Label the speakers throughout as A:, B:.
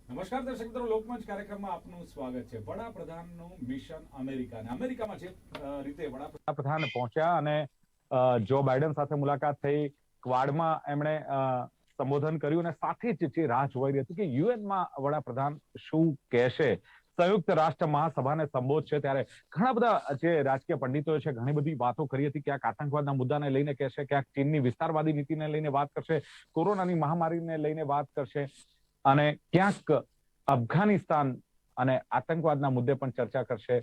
A: નમસ્કાર દર્શક મિત્રો, લોકમંચ કાર્યક્રમમાં આપનું સ્વાગત છે. વડાપ્રધાનનું મિશન અમેરિકા અને અમેરિકામાં જે રીતે વડાપ્રધાન પહોંચ્યા અને જો બાઇડન સાથે મુલાકાત થઈ, ક્વાડમાં એમણે સંબોધન કર્યું અને સાથે જ જે રાહ જોવાઈ રહી હતી કે યુએનમાં વડાપ્રધાન શું કહેશે, સંયુક્ત રાષ્ટ્ર મહાસભાને સંબોધશે, ત્યારે ઘણા બધા જે રાજકીય પંડિતો છે ઘણી બધી વાતો કરી હતી. ક્યાંક આતંકવાદના મુદ્દાને લઈને કહેશે, ક્યાંક ચીનની વિસ્તારવાદી નીતિને લઈને વાત કરશે, કોરોનાની મહામારીને લઈને વાત કરશે અને ક્યાંક અફઘાનિસ્તાન અને આતંકવાદના મુદ્દે પણ ચર્ચા કરશે.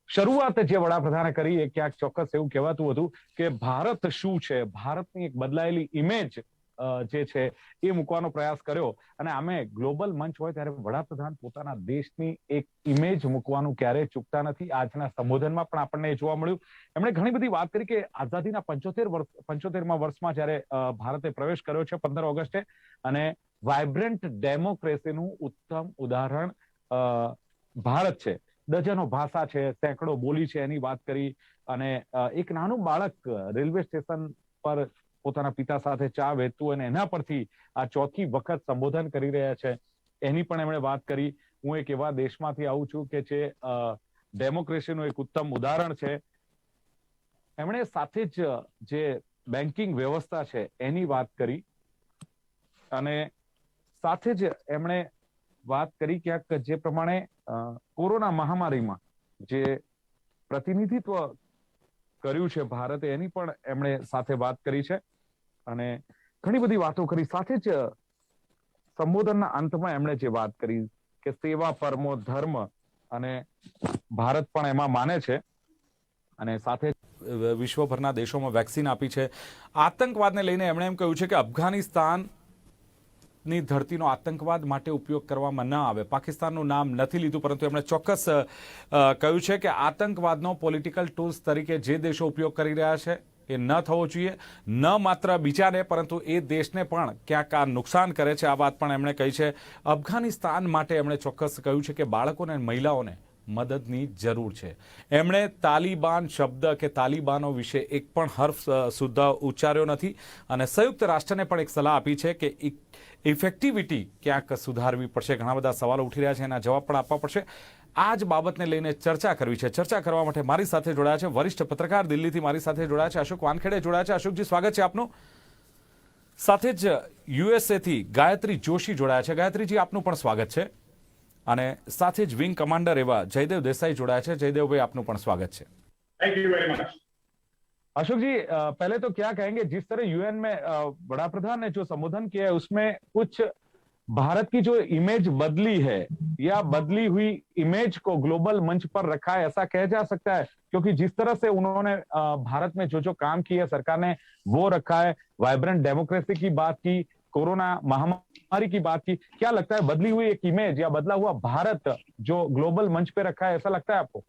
A: શરૂઆત જે વડાપ્રધાને કરી એ ક્યાંક ચોક્કસ એવું કહેવાતું હતું કે ભારત શું છે, ભારતની એક બદલાયેલી ઇમેજ જે છે એ મૂકવાનો પ્રયાસ કર્યો. અને આમે ગ્લોબલ મંચ હોય ત્યારે વડાપ્રધાન પોતાના દેશની એક ઇમેજ મૂકવાનું ક્યારેય ચૂકતા નથી. આજના સંબોધનમાં પણ આપણને જોવા મળ્યું. એમણે ઘણી બધી વાત કરી કે આઝાદીના 75મા વર્ષમાં જયારે ભારતે પ્રવેશ કર્યો છે 15 ઓગસ્ટે, અને વાઇબ્રન્ટ ડેમોક્રેસીનું ઉત્તમ ઉદાહરણ ભારત છે. ડઝનો ભાષા છે, સેંકડો બોલી છે, એની વાત કરી. અને એક નાનું બાળક રેલવે સ્ટેશન પર પોતાના પિતા સાથે ચા વહેતું અને એના પરથી આ ચોથી વખત સંબોધન કરી રહ્યા છે એની પણ એમણે વાત કરી. હું એક એવા દેશમાંથી આવું છું કે જે ડેમોક્રેસીનું એક ઉત્તમ ઉદાહરણ છે. એમણે સાથે જ જે બેન્કિંગ વ્યવસ્થા છે એની વાત કરી અને સાથે જ એમણે વાત કરી ક્યાંક જે પ્રમાણે કોરોના મહામારીમાં જે પ્રતિનિધિત્વ કર્યું છે ભારતે, એની પણ એમણે સાથે વાત કરી છે અને ઘણી બધી વાતો કરી. સાથે જ સંબોધનના અંતમાં એમણે જે વાત કરી કે સેવા પરમો ધર્મ અને ભારત પણ એમાં માને છે અને સાથે વિશ્વભરના દેશોમાં વેક્સિન આપી છે. આતંકવાદને લઈને એમણે એમ કહ્યું છે કે અફઘાનિસ્તાન ની ધરતીનો આતંકવાદ માટે ઉપયોગ કરવામાં ન આવે. પાકિસ્તાનનું નામ નથી લીધું, પરંતુ એમણે ચોક્કસ કહ્યું છે કે આતંકવાદનો પોલિટિકલ ટૂલ્સ તરીકે જે દેશો ઉપયોગ કરી રહ્યા છે એ ન થવો જોઈએ. ન માત્ર બીજાને પરંતુ એ દેશને પણ ક્યાંક આ નુકસાન કરે છે. આ વાત પણ એમણે કહી છે. અફઘાનિસ્તાન માટે એમણે ચોક્કસ કહ્યું છે કે બાળકોને અને મહિલાઓને મદદની જરૂર છે. એમણે તાલિબાન શબ્દ કે તાલિબાનો વિશે એક પણ હર્ફ સુદ્ધા ઉચ્ચાર્યો નથી અને સંયુક્ત રાષ્ટ્રને પણ એક સલાહ આપી છે કે ઇફેક્ટિવિટી ક્યાંક સુધારવી પડશે. ઘણા બધા સવાલો ઉઠી રહ્યા છે, એના જવાબ પણ આપવા પડશે. આ જ બાબતને લઈને ચર્ચા કરવી છે. ચર્ચા કરવા માટે મારી સાથે જોડાયા છે વરિષ્ઠ પત્રકાર, દિલ્હીથી મારી સાથે જોડાયા છે અશોક વાનખેડે જોડાયા છે. અશોકજી, સ્વાગત છે આપનું. સાથે જ યુએસએથી ગાયત્રી જોશી જોડાયા છે. ગાયત્રીજી, આપનું પણ સ્વાગત છે. અને સાથે જ વિંગ કમાન્ડર એવા જયદેવ દેસાઈ જોડાયા છે. જયદેવભાઈ, આપનું પણ સ્વાગત છે.
B: Thank you very much.
A: Ashok ji, पहले तो क्या कहेंगे, जिस तरह यूएन में वडाप्रधान ने जो संबोधन किया है उसमें कुछ भारत की जो इमेज बदली है या बदली हुई इमेज को ग्लोबल मंच पर रखा है, ऐसा कहा जा सकता है? क्योंकि जिस तरह से उन्होंने भारत में जो जो काम किया सरकार ने वो रखा है, वाइब्रेंट डेमोक्रेसी की बात की, कोरोना महामारी की बात की, क्या लगता है बदली हुई एक इमेज या बदला हुआ भारत जो ग्लोबल मंच पे रखा है, ऐसा लगता है आपको?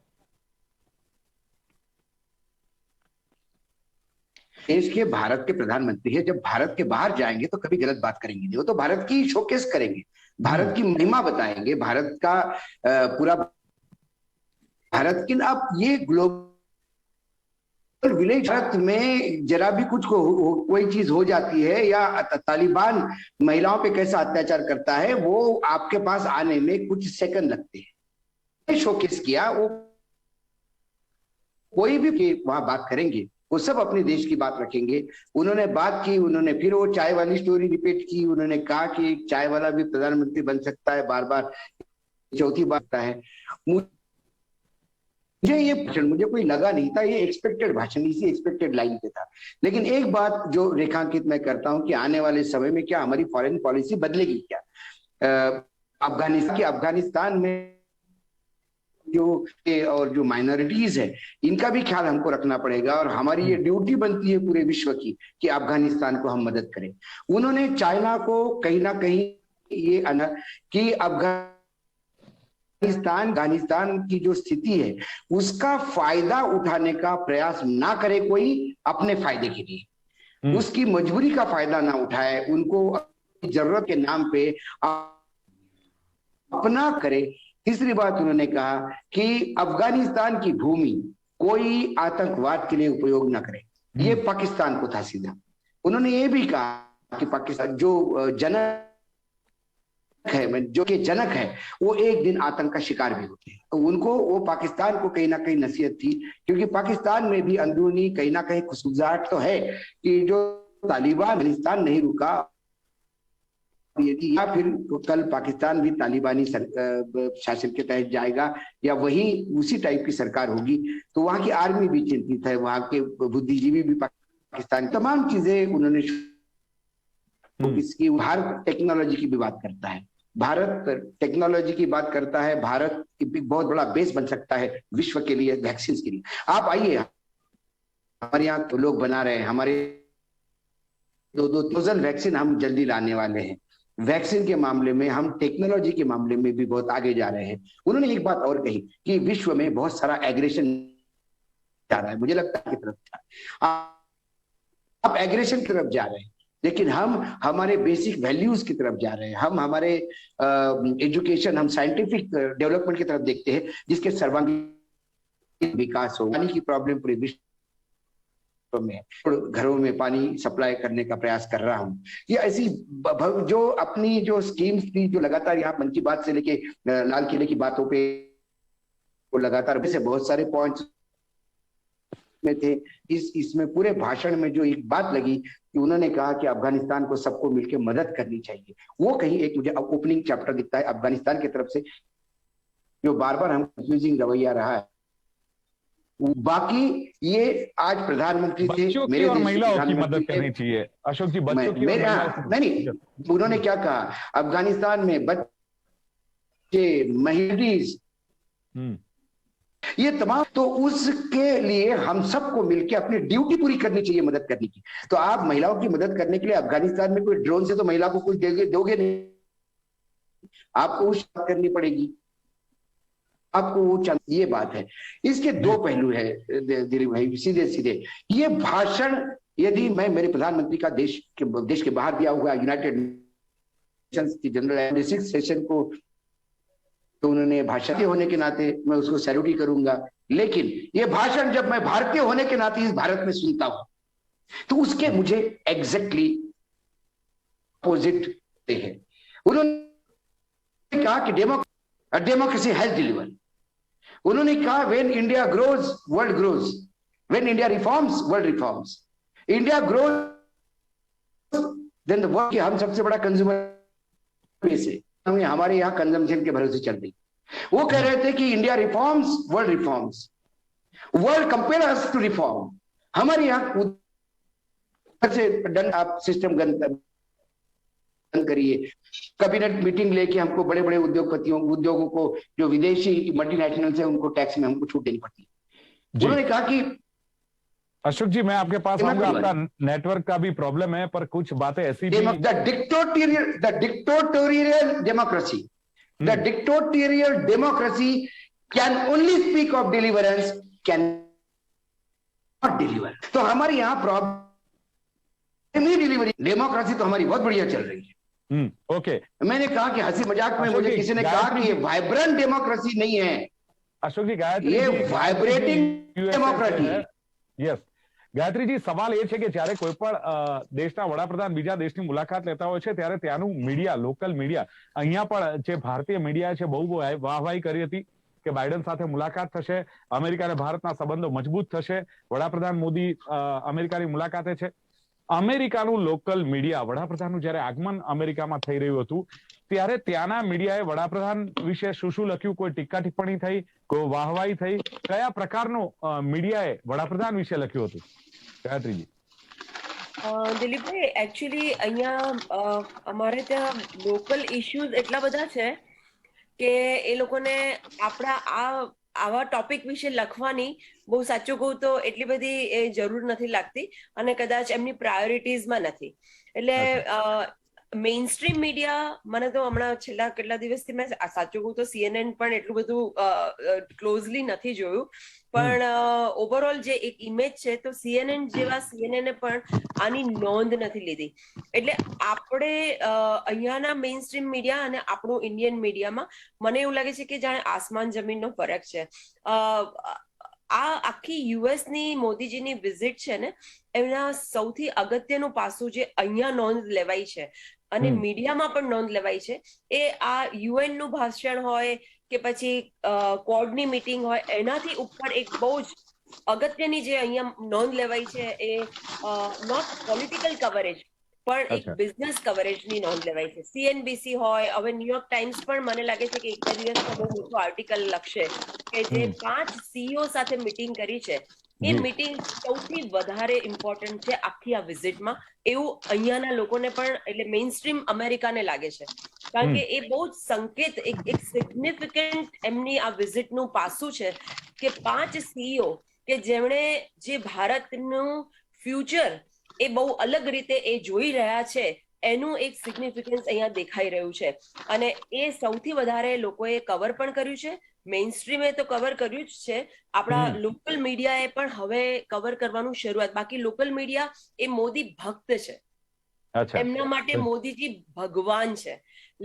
B: देश के भारत के प्रधानमंत्री है, जब भारत के बाहर जाएंगे तो कभी गलत बात करेंगे नहीं, वो तो भारत की शोकेस करेंगे, भारत की महिमा बताएंगे, भारत का पूरा भारत की। अब ये ग्लोबल विलेज भारत में जरा भी कुछ कोई चीज हो जाती है या तालिबान महिलाओं पे कैसा अत्याचार करता है, वो आपके पास आने में कुछ सेकंड लगते हैं। शोकेस किया, वो कोई भी वहां बात करेंगे वो सब अपने देश की बात रखेंगे। उन्होंने बात की, उन्होंने फिर वो चाय वाली स्टोरी रिपीट की, उन्होंने कहा कि चाय वाला भी प्रधानमंत्री बन सकता है, बार बार चौथी बात है। मुझे ये भाषण मुझे कोई लगा नहीं था, ये एक्सपेक्टेड भाषण, इसी एक्सपेक्टेड लाइन पे था। लेकिन एक बात जो रेखांकित मैं करता हूं कि आने वाले समय में क्या हमारी फॉरेन पॉलिसी बदलेगी क्या। अफगानिस्तान में और जो माइनॉरिटीज है इनका भी ख्याल हमको रखना पड़ेगा और हमारी ये ड्यूटी बनती है पूरे विश्व की कि अफगानिस्तान को हम मदद करें। उन्होंने चाइना को कहीं ना कहीं ये कि अफगानिस्तान की जो स्थिति है उसका फायदा उठाने का प्रयास ना करे कोई अपने फायदे के लिए, उसकी मजबूरी का फायदा ना उठाए, उनको जरूरत के नाम पे अपना करे। तीसरी बात उन्होंने कहा कि अफगानिस्तान की भूमि कोई आतंकवाद के लिए उपयोग न करे, ये पाकिस्तान को था सीधा। उन्होंने ये भी कहा कि पाकिस्तान जो जनक है, जो कि जनक है, वो एक दिन आतंक का शिकार भी होते हैं। तो उनको, वो पाकिस्तान को कहीं ना कहीं नसीहत थी, क्योंकि पाकिस्तान में भी अंदरूनी कहीं ना कहीं खुसूसाहट तो है कि जो तालिबान अफगानिस्तान नहीं रुका, यदि या फिर कल पाकिस्तान भी तालिबानी शासन के तहत जाएगा या वही उसी टाइप की सरकार होगी, तो वहां की आर्मी भी चिंतित है, वहां के बुद्धिजीवी भी पाकिस्तान, तमाम चीजें उन्होंने इसकी। भारत टेक्नोलॉजी की भी बात करता है, भारत टेक्नोलॉजी की बात करता है, भारत बहुत बड़ा बेस बन सकता है विश्व के लिए, वैक्सीन के लिए। आप आइए, हमारे यहाँ तो लोग बना रहे हैं, हमारे 2,000 वैक्सीन हम जल्दी लाने वाले हैं। वैक्सीन के मामले में हम टेक्नोलॉजी के मामले में भी बहुत आगे जा रहे हैं। उन्होंने एक बात और कही कि विश्व में बहुत सारा एग्रेशन जा रहा है, मुझे लगता है की तरफ आप एग्रेशन की तरफ जा रहे हैं, लेकिन हम हमारे बेसिक वैल्यूज की तरफ जा रहे हैं, हम हमारे एजुकेशन, हम साइंटिफिक डेवलपमेंट की तरफ देखते हैं, जिसके सर्वांगीण विकास हो। पानी की प्रॉब्लम पूरे विश्व में, घरों में पानी सप्लाई करने का प्रयास कर रहा हूं। ये ऐसी जो अपनी जो स्कीम्स थी, जो लगातार यहाँ मन की बात से लेके लाल किले की बातों पे वो लगातार से बहुत सारे पॉइंट्स में थे। इसमें पूरे भाषण में जो एक बात लगी कि उन्होंने कहा कि अफगानिस्तान को सबको मिलकर मदद करनी चाहिए, वो कहीं एक मुझे ओपनिंग चैप्टर दिखता है अफगानिस्तान की तरफ से, जो बार बार हम कंफ्यूजिंग रवैया रहा है। बाकी ये आज प्रधानमंत्री थे, मेरे
A: और
B: देश
A: महिलाओं की मदद करनी चाहिए। अशोक जी, बच्चों की
B: नहीं, उन्होंने क्या कहा, अफगानिस्तान में बच्चे, महिलाएं, ये तमाम, तो उसके लिए हम सबको मिलकर अपनी ड्यूटी पूरी करनी चाहिए मदद करने की। तो आप महिलाओं की मदद करने के लिए अफगानिस्तान में कोई ड्रोन से तो महिला को कुछ दोगे नहीं, आपको वो करनी पड़ेगी, आपको वो ये बात है। इसके दो पहलू है दिलीप भाई, सीधे सीधे ये भाषण यदि मैं मेरे प्रधानमंत्री का देश के बाहर दिया हुआ यूनाइटेड नेशंस की जनरल सेशन को, तो उन्होंने भाषण होने के नाते मैं उसको सैल्यूट ही करूंगा, लेकिन ये भाषण जब मैं भारतीय होने के नाते इस भारत में सुनता हूं तो उसके मुझे एग्जैक्टली अपोजिट है। उन्होंने कहा कि डेमोक्रेसी हैज डिलीवर। उन्होंने कहा when India grows world grows, when India reforms world reforms, India grows then the world. हम सबसे बड़ा कंज्यूमर बेस है, हमारे यहाँ कंजम्पशन के भरोसे चल रही। वो कह रहे थे कि India reforms world reforms, world compel us to reform. हमारे यहाँ से आप सिस्टम बंद करिए, कैबिनेट मीटिंग लेके हमको बड़े बड़े उद्योगों को, जो विदेशी मल्टीनेशनल है, उनको टैक्स में हमको छूट देनी पड़ती है। उन्होंने कहा कि
A: अशोक जी, मैं आपके पास आऊंगा, आपका नेटवर्क का भी प्रॉब्लम है, पर कुछ बातें ऐसी भी,
B: the dictatorial democracy can only speak of deliverance, can not deliver. तो हमारे यहाँ प्रॉब्लम ही डिलीवरी, डेमोक्रेसी तो हमारी बहुत बढ़िया चल रही है।
A: ओके,
B: मैंने कहा कि हंसी मजाक में मुझे किसी ने कहा कि ये वाइब्रेंट डेमोक्रेसी नहीं है
A: अशोक जी, गायत्री,
B: ये वाइब्रेटिंग डेमोक्रेसी है।
A: यस ગાયત્રીજી, સવાલ એ છે કે જ્યારે કોઈ પણ દેશના વડાપ્રધાન બીજા દેશની મુલાકાત લેતા હોય છે ત્યારે ત્યાંનું મીડિયા, લોકલ મીડિયા, અહીંયા પણ જે ભારતીય મીડિયા છે બહુ વાહવાહી કરી હતી કે બાઇડન સાથે મુલાકાત થશે, અમેરિકા અને ભારતના સંબંધો મજબૂત થશે, વડાપ્રધાન મોદી અમેરિકાની મુલાકાતે છે। અમેરિકાનું લોકલ મીડિયા, વડાપ્રધાનનું જ્યારે આગમન અમેરિકામાં થઈ રહ્યું હતું ત્યારે ત્યાંના મીડિયાએ વડાપ્રધાન વિશે શું શું લખ્યું, કોઈ ટીકા ટિપ્પણી થઈ, કોઈ વાહવાહી થઈ, કયા પ્રકારનું મીડિયાએ વડાપ્રધાન વિશે લખ્યું હતું? ગાયત્રીજી।
C: દિલીપભાઈ, એકચ્યુઅલી અહીંયા અમારે ત્યાં લોકલ ઇશ્યુઝ એટલા બધા છે કે એ લોકોને આપણા આવા ટોપિક વિશે લખવાની બહુ સાચું કહું તો એટલી બધી જરૂર નથી લાગતી અને કદાચ એમની પ્રાયોરિટીઝમાં નથી। એટલે મેઇન સ્ટ્રીમ મીડિયા મને તો હમણાં છેલ્લા કેટલા દિવસથી મેં સાચું કહું તો CNN પણ એટલું બધું ક્લોઝલી નથી જોયું, પણ ઓવરઓલ જે એક ઇમેજ છે તો CNN જેવા CNN પણ આની નોંધ નથી લીધી। એટલે આપણે અહીંયાના મેઇન સ્ટ્રીમ મીડિયા અને આપણું ઇન્ડિયન મીડિયામાં મને એવું લાગે છે કે જાણે આસમાન જમીનનો ફરક છે। આ આખી યુએસની મોદીજીની વિઝિટ છે ને, એમના સૌથી અગત્યનું પાસું જે અહીંયા નોંધ લેવાય છે અને મીડિયામાં પણ નોંધ લેવાઈ છે. એ આ યુએન નું ભાષણ હોય કે પછી કોડની મીટિંગ હોય, એનાથી ઉપર એક બહુ જ અગત્યની જે અહીંયા નોંધ લેવાઈ છે એ નોટ પોલિટિકલ કવરેજ પણ એક બિઝનેસ કવરેજની નોંધ લેવાઈ છે. CNBC હોય, હવે ન્યુયોર્ક ટાઈમ્સ પણ મને લાગે છે કે એક બે દિવસમાં બહુ મોટું આર્ટિકલ લખશે કે જે 5 CEO સાથે મીટિંગ કરી છે, એ મીટિંગ સૌથી વધારે ઇમ્પોર્ટન્ટ છે આખી આ વિઝિટમાં, એવું અહીંયાના લોકોને પણ, એટલે મેઇન સ્ટ્રીમ અમેરિકાને લાગે છે. કારણ કે એ બહુ જ સંકેત, એક સિગ્નિફિકન્ટ એમની આ વિઝિટનું પાસું છે કે 5 CEO કે જેમણે જે ભારતનું ફ્યુચર એ બહુ અલગ રીતે એ જોઈ રહ્યા છે, એનું એક સિગ્નિફિકન્સ અહીંયા દેખાઈ રહ્યું છે. અને એ સૌથી વધારે લોકોએ કવર પણ કર્યું છે. મેઇન સ્ટ્રીમે તો કવર કર્યું જ છે, આપણા લોકલ મીડિયાએ પણ હવે કવર કરવાનું શરૂઆત. બાકી લોકલ મીડિયા એ મોદી ભક્ત છે, એમના માટે મોદીજી ભગવાન છે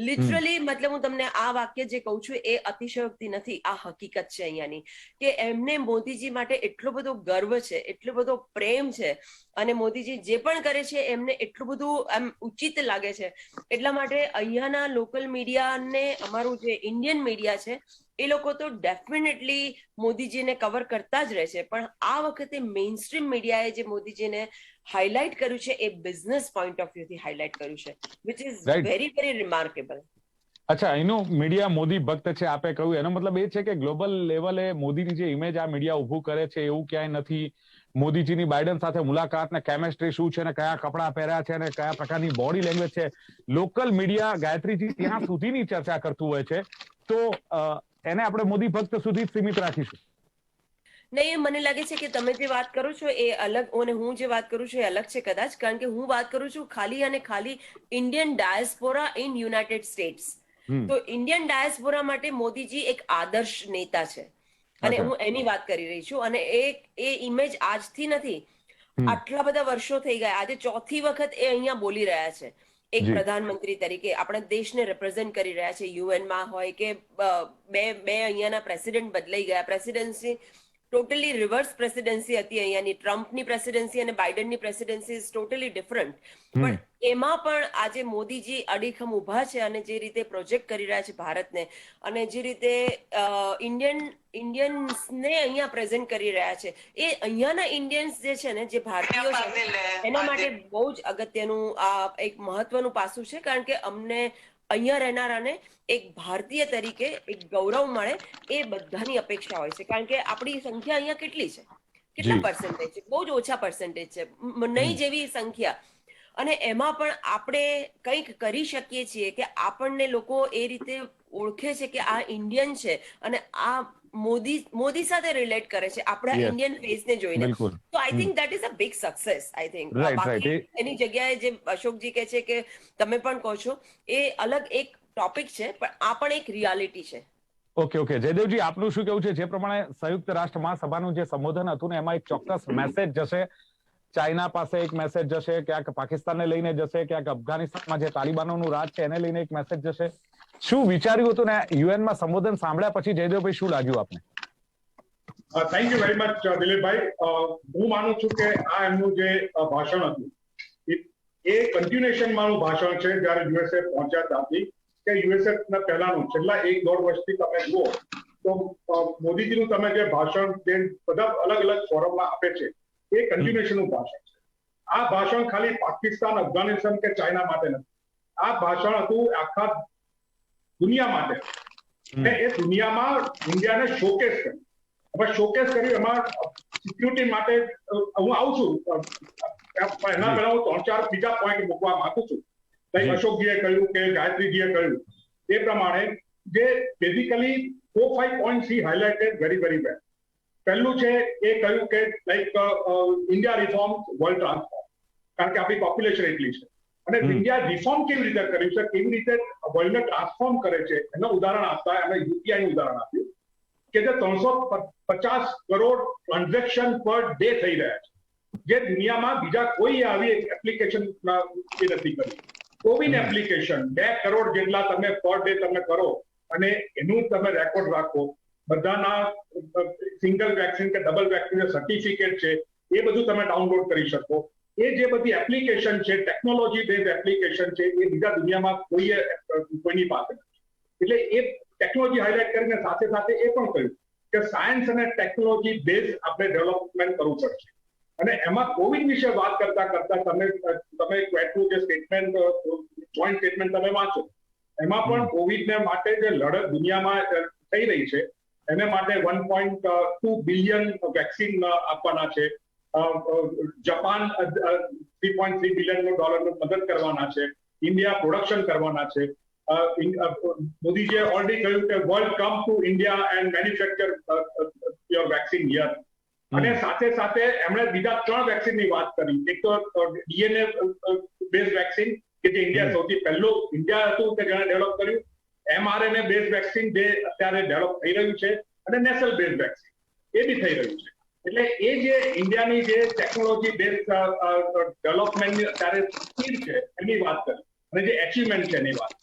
C: લિટરલી. મતલબ હું તમને આ વાક્ય જે કહું છું એ અતિશયોક્તિ નથી, આ હકીકત છે અહીંયાની, કે એમને મોદીજી માટે એટલો બધો ગર્વ છે, એટલો બધો પ્રેમ છે, અને મોદીજી જે પણ કરે છે એમને એટલું બધું આમ ઉચિત લાગે છે. એટલા માટે અહીંયાના લોકલ મીડિયાને, અમારું જે ઇન્ડિયન મીડિયા છે, એ લોકો તો ડેફિનેટલી મોદીજીને કવર કરતા જ રહેશે. પણ આ વખતે મેઇન સ્ટ્રીમ મીડિયાએ જે મોદીજીને હાઇલાઇટ કર્યું છે એ બિઝનેસ પોઈન્ટ ઓફ વ્યૂથી હાઇલાઇટ કર્યું છે, which is very very remarkable.
A: અચ્છા, એનું મીડિયા મોદી ભક્ત છે આપે કહ્યું, એનો મતલબ એ છે કે ગ્લોબલ લેવલે મોદીની જે ઇમેજ આ મીડિયા ઉભું કરે છે એવું ક્યાંય નથી. મોદીજીની બાઇડન સાથે મુલાકાત ને કેમેસ્ટ્રી શું છે, ને કયા કપડા પહેર્યા છે, ને કયા પ્રકારની બોડી લેંગ્વેજ છે, લોકલ મીડિયા ગાયત્રીજી ત્યાં સુધીની ચર્ચા કરતું હોય છે. તો એને આપણે મોદી ભક્ત સુધી સીમિત રાખીશું?
C: નહીં, મને લાગે છે કે તમે જે વાત કરો છો એ અલગ, અને હું જે વાત કરું છું એ અલગ છે કદાચ. કારણ કે હું વાત કરું છું ખાલી અને ખાલી Indian diaspora in United states. તો ઇન્ડિયન ડાયસ્પોરા માટે મોદીજી એક આદર્શ નેતા છે, અને હું એની વાત કરી રહી છું. અને એ ઇમેજ આજથી નથી, આટલા બધા વર્ષો થઈ ગયા. આજે 4થી વખત એ અહીંયા બોલી રહ્યા છે એક પ્રધાનમંત્રી તરીકે, આપણા દેશને રિપ્રેઝેન્ટ કરી રહ્યા છે. યુએનમાં હોય કે બે અહીંયાના પ્રેસિડેન્ટ બદલાઈ ગયા. પ્રેસિડેન્સી ટોટલી રિવર્સ પ્રેસિડેન્સી હતી અહીંયાની. ટ્રમ્પની પ્રેસિડેન્સી અને બાઇડનની પ્રેસિડેન્સી ઇઝ ટોટલી ડિફરન્ટ. પણ એમાં પણ આજે મોદીજી અડીખમ ઉભા છે, અને જે રીતે પ્રોજેક્ટ કરી રહ્યા છે ભારતને, અને જે રીતે ઇન્ડિયન્સને અહીંયા પ્રેઝન્ટ કરી રહ્યા છે, એ અહીંયાના ઇન્ડિયન્સ જે છે ને, જે ભારતીયો છે, એના માટે બહુ જ અગત્યનું આ એક મહત્વનું પાસું છે. કારણ કે અમને અહીંયા રહેનારાને એક ભારતીય તરીકે એક ગૌરવ મળે, એ બધાની અપેક્ષા હોય છે. કારણ કે આપણી સંખ્યા અહીંયા કેટલી છે, કેટલા પર્સન્ટેજ છે? બહુ જ ઓછા પર્સન્ટેજ છે, નહીં જેવી સંખ્યા. અને એમાં પણ આપણે કંઈક કરી શકીએ છીએ કે આપણને લોકો એ રીતે ઓળખે છે કે આ ઇન્ડિયન છે, અને આ મોદી સાથે રિલેટ કરે છે આપણા ઇન્ડિયન ફેસને જોઈને. તો I think that is a big success. I think બાકી એની જગ્યાએ જે અશોકજી કહે છે કે તમે પણ કહો છો, એ અલગ એક ટોપિક છે, પણ આ પણ એક રિયાલિટી છે.
A: ઓકે, જયદેવજી, આપનું શું કેવું છે? જે પ્રમાણે સંયુક્ત રાષ્ટ્ર મહાસભાનું જે સંબોધન હતું ને, એમાં એક ચોક્કસ મેસેજ જશે. ચાઇના પાસે એક મેસેજ જશે, ક્યાંક પાકિસ્તાનને લઈને જશે, ક્યાંક અફઘાનિસ્તાનમાં જે તાલિબાનોનું રાજ છે એને લઈને એક મેસેજ જશે. શું વિચાર્યું હતું ને યુએનમાં સંબોધન સાંભળ્યા પછી જયદેવભાઈ શું લાગ્યું આપને?
D: થેન્ક યુ વેરી મચ દિલીપભાઈ. હું માનું છું કે આ એમનું જે ભાષણ હતું એ કન્ટિન્યુએશનમાંનું ભાષણ છે. જ્યારે યુએસએ પહોંચ્યા ત્યાંથી, કે યુએસએ પહેલાનું છેલ્લા 1-1.5 વર્ષથી તમે જુઓ તો મોદીજીનું તમે જે ભાષણ જે બધા અલગ અલગ ફોરમમાં આપે છે, એ કન્ટિન્યુએશનનું ભાષણ છે. આ ભાષણ ખાલી પાકિસ્તાન, અફઘાનિસ્તાન કે ચાઇના માટે નથી. આ ભાષણ હતું આખા દુનિયા માટે. અને એ દુનિયામાં ઇન્ડિયાને શોકેસ કર્યું. હવે શોકેસ કર્યું એમાં સિક્યુરિટી માટે હું આવું છું. એના પહેલા હું 3-4 બીજા પોઈન્ટ મૂકવા માંગુ છું. અશોકજીએ કહ્યું કે ગાયત્રીજીએ કહ્યું એ પ્રમાણે જે બેઝિકલી 4-5 પોઈન્ટ્સ હી હાઇલાઇટેડ વેરી વેરી વેલ. પહેલું છે એ કહ્યું કે like India reform world transform. કારણ કે આપણી પોપ્યુલેશન એટલી છે, અને ઇન્ડિયા રિફોર્મ કેવી રીતે કર્યું છે, કેવી રીતે વર્લ્ડને ટ્રાન્સફોર્મ કરે છે, એનું ઉદાહરણ આપતા એમણે યુપીઆઈનું ઉદાહરણ આપ્યું કે જે 350 કરોડ ટ્રાન્ઝેક્શન પર ડે થઈ રહ્યા છે, જે દુનિયામાં બીજા કોઈ આવી એપ્લિકેશન નથી કરી. કોવિન એપ્લિકેશન 2 કરોડ જેટલા તમે પર ડે તમે કરો, અને એનું તમે રેકોર્ડ રાખો. બધાના સિંગલ વેક્સિન કે ડબલ વેક્સિન સર્ટિફિકેટ છે, એ બધું તમે ડાઉનલોડ કરી શકો. એ જે બધી એપ્લિકેશન છે, ટેકનોલોજી બેઝ એપ્લિકેશન છે, એ બીજા દુનિયામાં કોઈની પાસે નથી. એટલે એ ટેકનોલોજી હાઇલાઇટ કરીને સાથે સાથે એ પણ કહ્યું કે સાયન્સ અને ટેકનોલોજી બેઝ આપણે ડેવલપમેન્ટ કરવું પડશે. અને એમાં કોવિડ વિશે વાત કરતા કરતા તમે ક્વેટનું જે સ્ટેટમેન્ટ, જોઈન્ટ સ્ટેટમેન્ટ તમે વાંચો, એમાં પણ કોવિડને માટે જે લડત દુનિયામાં થઈ રહી છે એને માટે 1.2 બિલિયન વેક્સિન આપવાના છે. જાપાન $3.3 બિલિયન મદદ કરવાના છે. ઇન્ડિયા પ્રોડક્શન કરવાના છે. મોદીજીએ ઓલરેડી કહ્યું કે world come to India and manufacture your vaccine here. અને સાથે સાથે એમણે બીજા 3 વેક્સિનની વાત કરી. એક તો ડીએનએ બેઝ વેક્સિન કે જે ઇન્ડિયા સૌથી પહેલું ઇન્ડિયા હતું કે જેણે ડેવલપ કર્યું, mRNA બેઝ વેક્સિન જે અત્યારે ડેવલપ થઈ રહ્યું છે, અને નેસલ બેઝ વેક્સિન એ બી થઈ રહ્યું છે. એટલે એ જે ઇન્ડિયાની જે ટેકનોલોજી બેઝ ડેવલપમેન્ટની અત્યારે સ્પીડ છે એની વાત કરી, અને જે અચીવમેન્ટ છે એની વાત.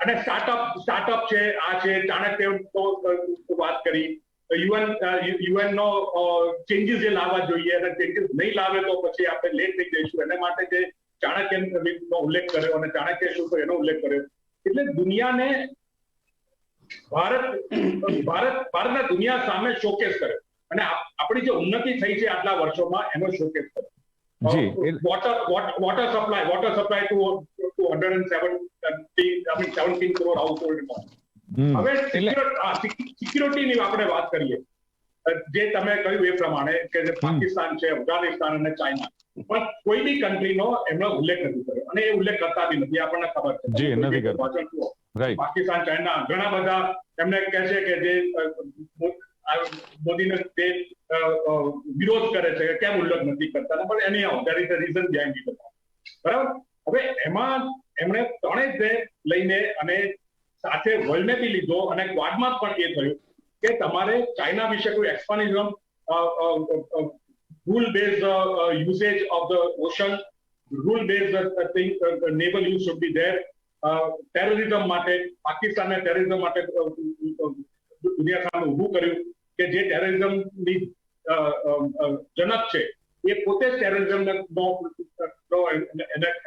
D: અને સ્ટાર્ટઅપ છે, આ છે ચાણક્ય વાત કરી. યુએન નો ચેન્જીસ જે લાવવા જોઈએ અને ચેન્જીસ નહીં લાવે તો પછી આપણે લેટ થઈ જઈશું. એના માટે જે ચાણક્ય નો ઉલ્લેખ કર્યો અને ચાણક્ય શું તો એનો ઉલ્લેખ કર્યો. એટલે દુનિયાને ભારતના દુનિયા સામે શોકેસ કર્યો અને આપણી જે ઉન્નતિ થઈ છે આટલા વર્ષોમાં એનો શોકેસ કર્યો. Water supply to 17 crore household. હવે સિક્યુરિટીની આપણે વાત કરીએ, જે તમે કહ્યું એ પ્રમાણે કે જે પાકિસ્તાન છે, અફઘાનિસ્તાન અને ચાઇના, પણ કોઈ બી કન્ટ્રીનો એમનો ઉલ્લેખ નથી કર્યો અને એ ઉલ્લેખ કરતા બી નથી. આપણને ખબર છે પાકિસ્તાન, ચાઇના ઘણા બધા એમને કહે છે કે જે મોદીને જે વિરોધ કરે છે કે કેમ ઉલ્લેખ નથી કરતા, પણ એની there is a reason behind it. બરાબર. હવે એમાં એમણે ત્રણેય લઈને અને સાથે વર્લ્ડને બી લીધો અને ક્વાડમાં પણ એ થયું કે તમારે ચાઇના વિશે કોઈ expansionism, rule base usage of the ocean, rule base naval use should be there. Terrorism માટે પાકિસ્તાને ટેરરિઝમ માટે દુનિયા સામે ઊભું કર્યું કે જે ટેરરિઝમની જનક છે એ પોતે જ ટેરરિઝમને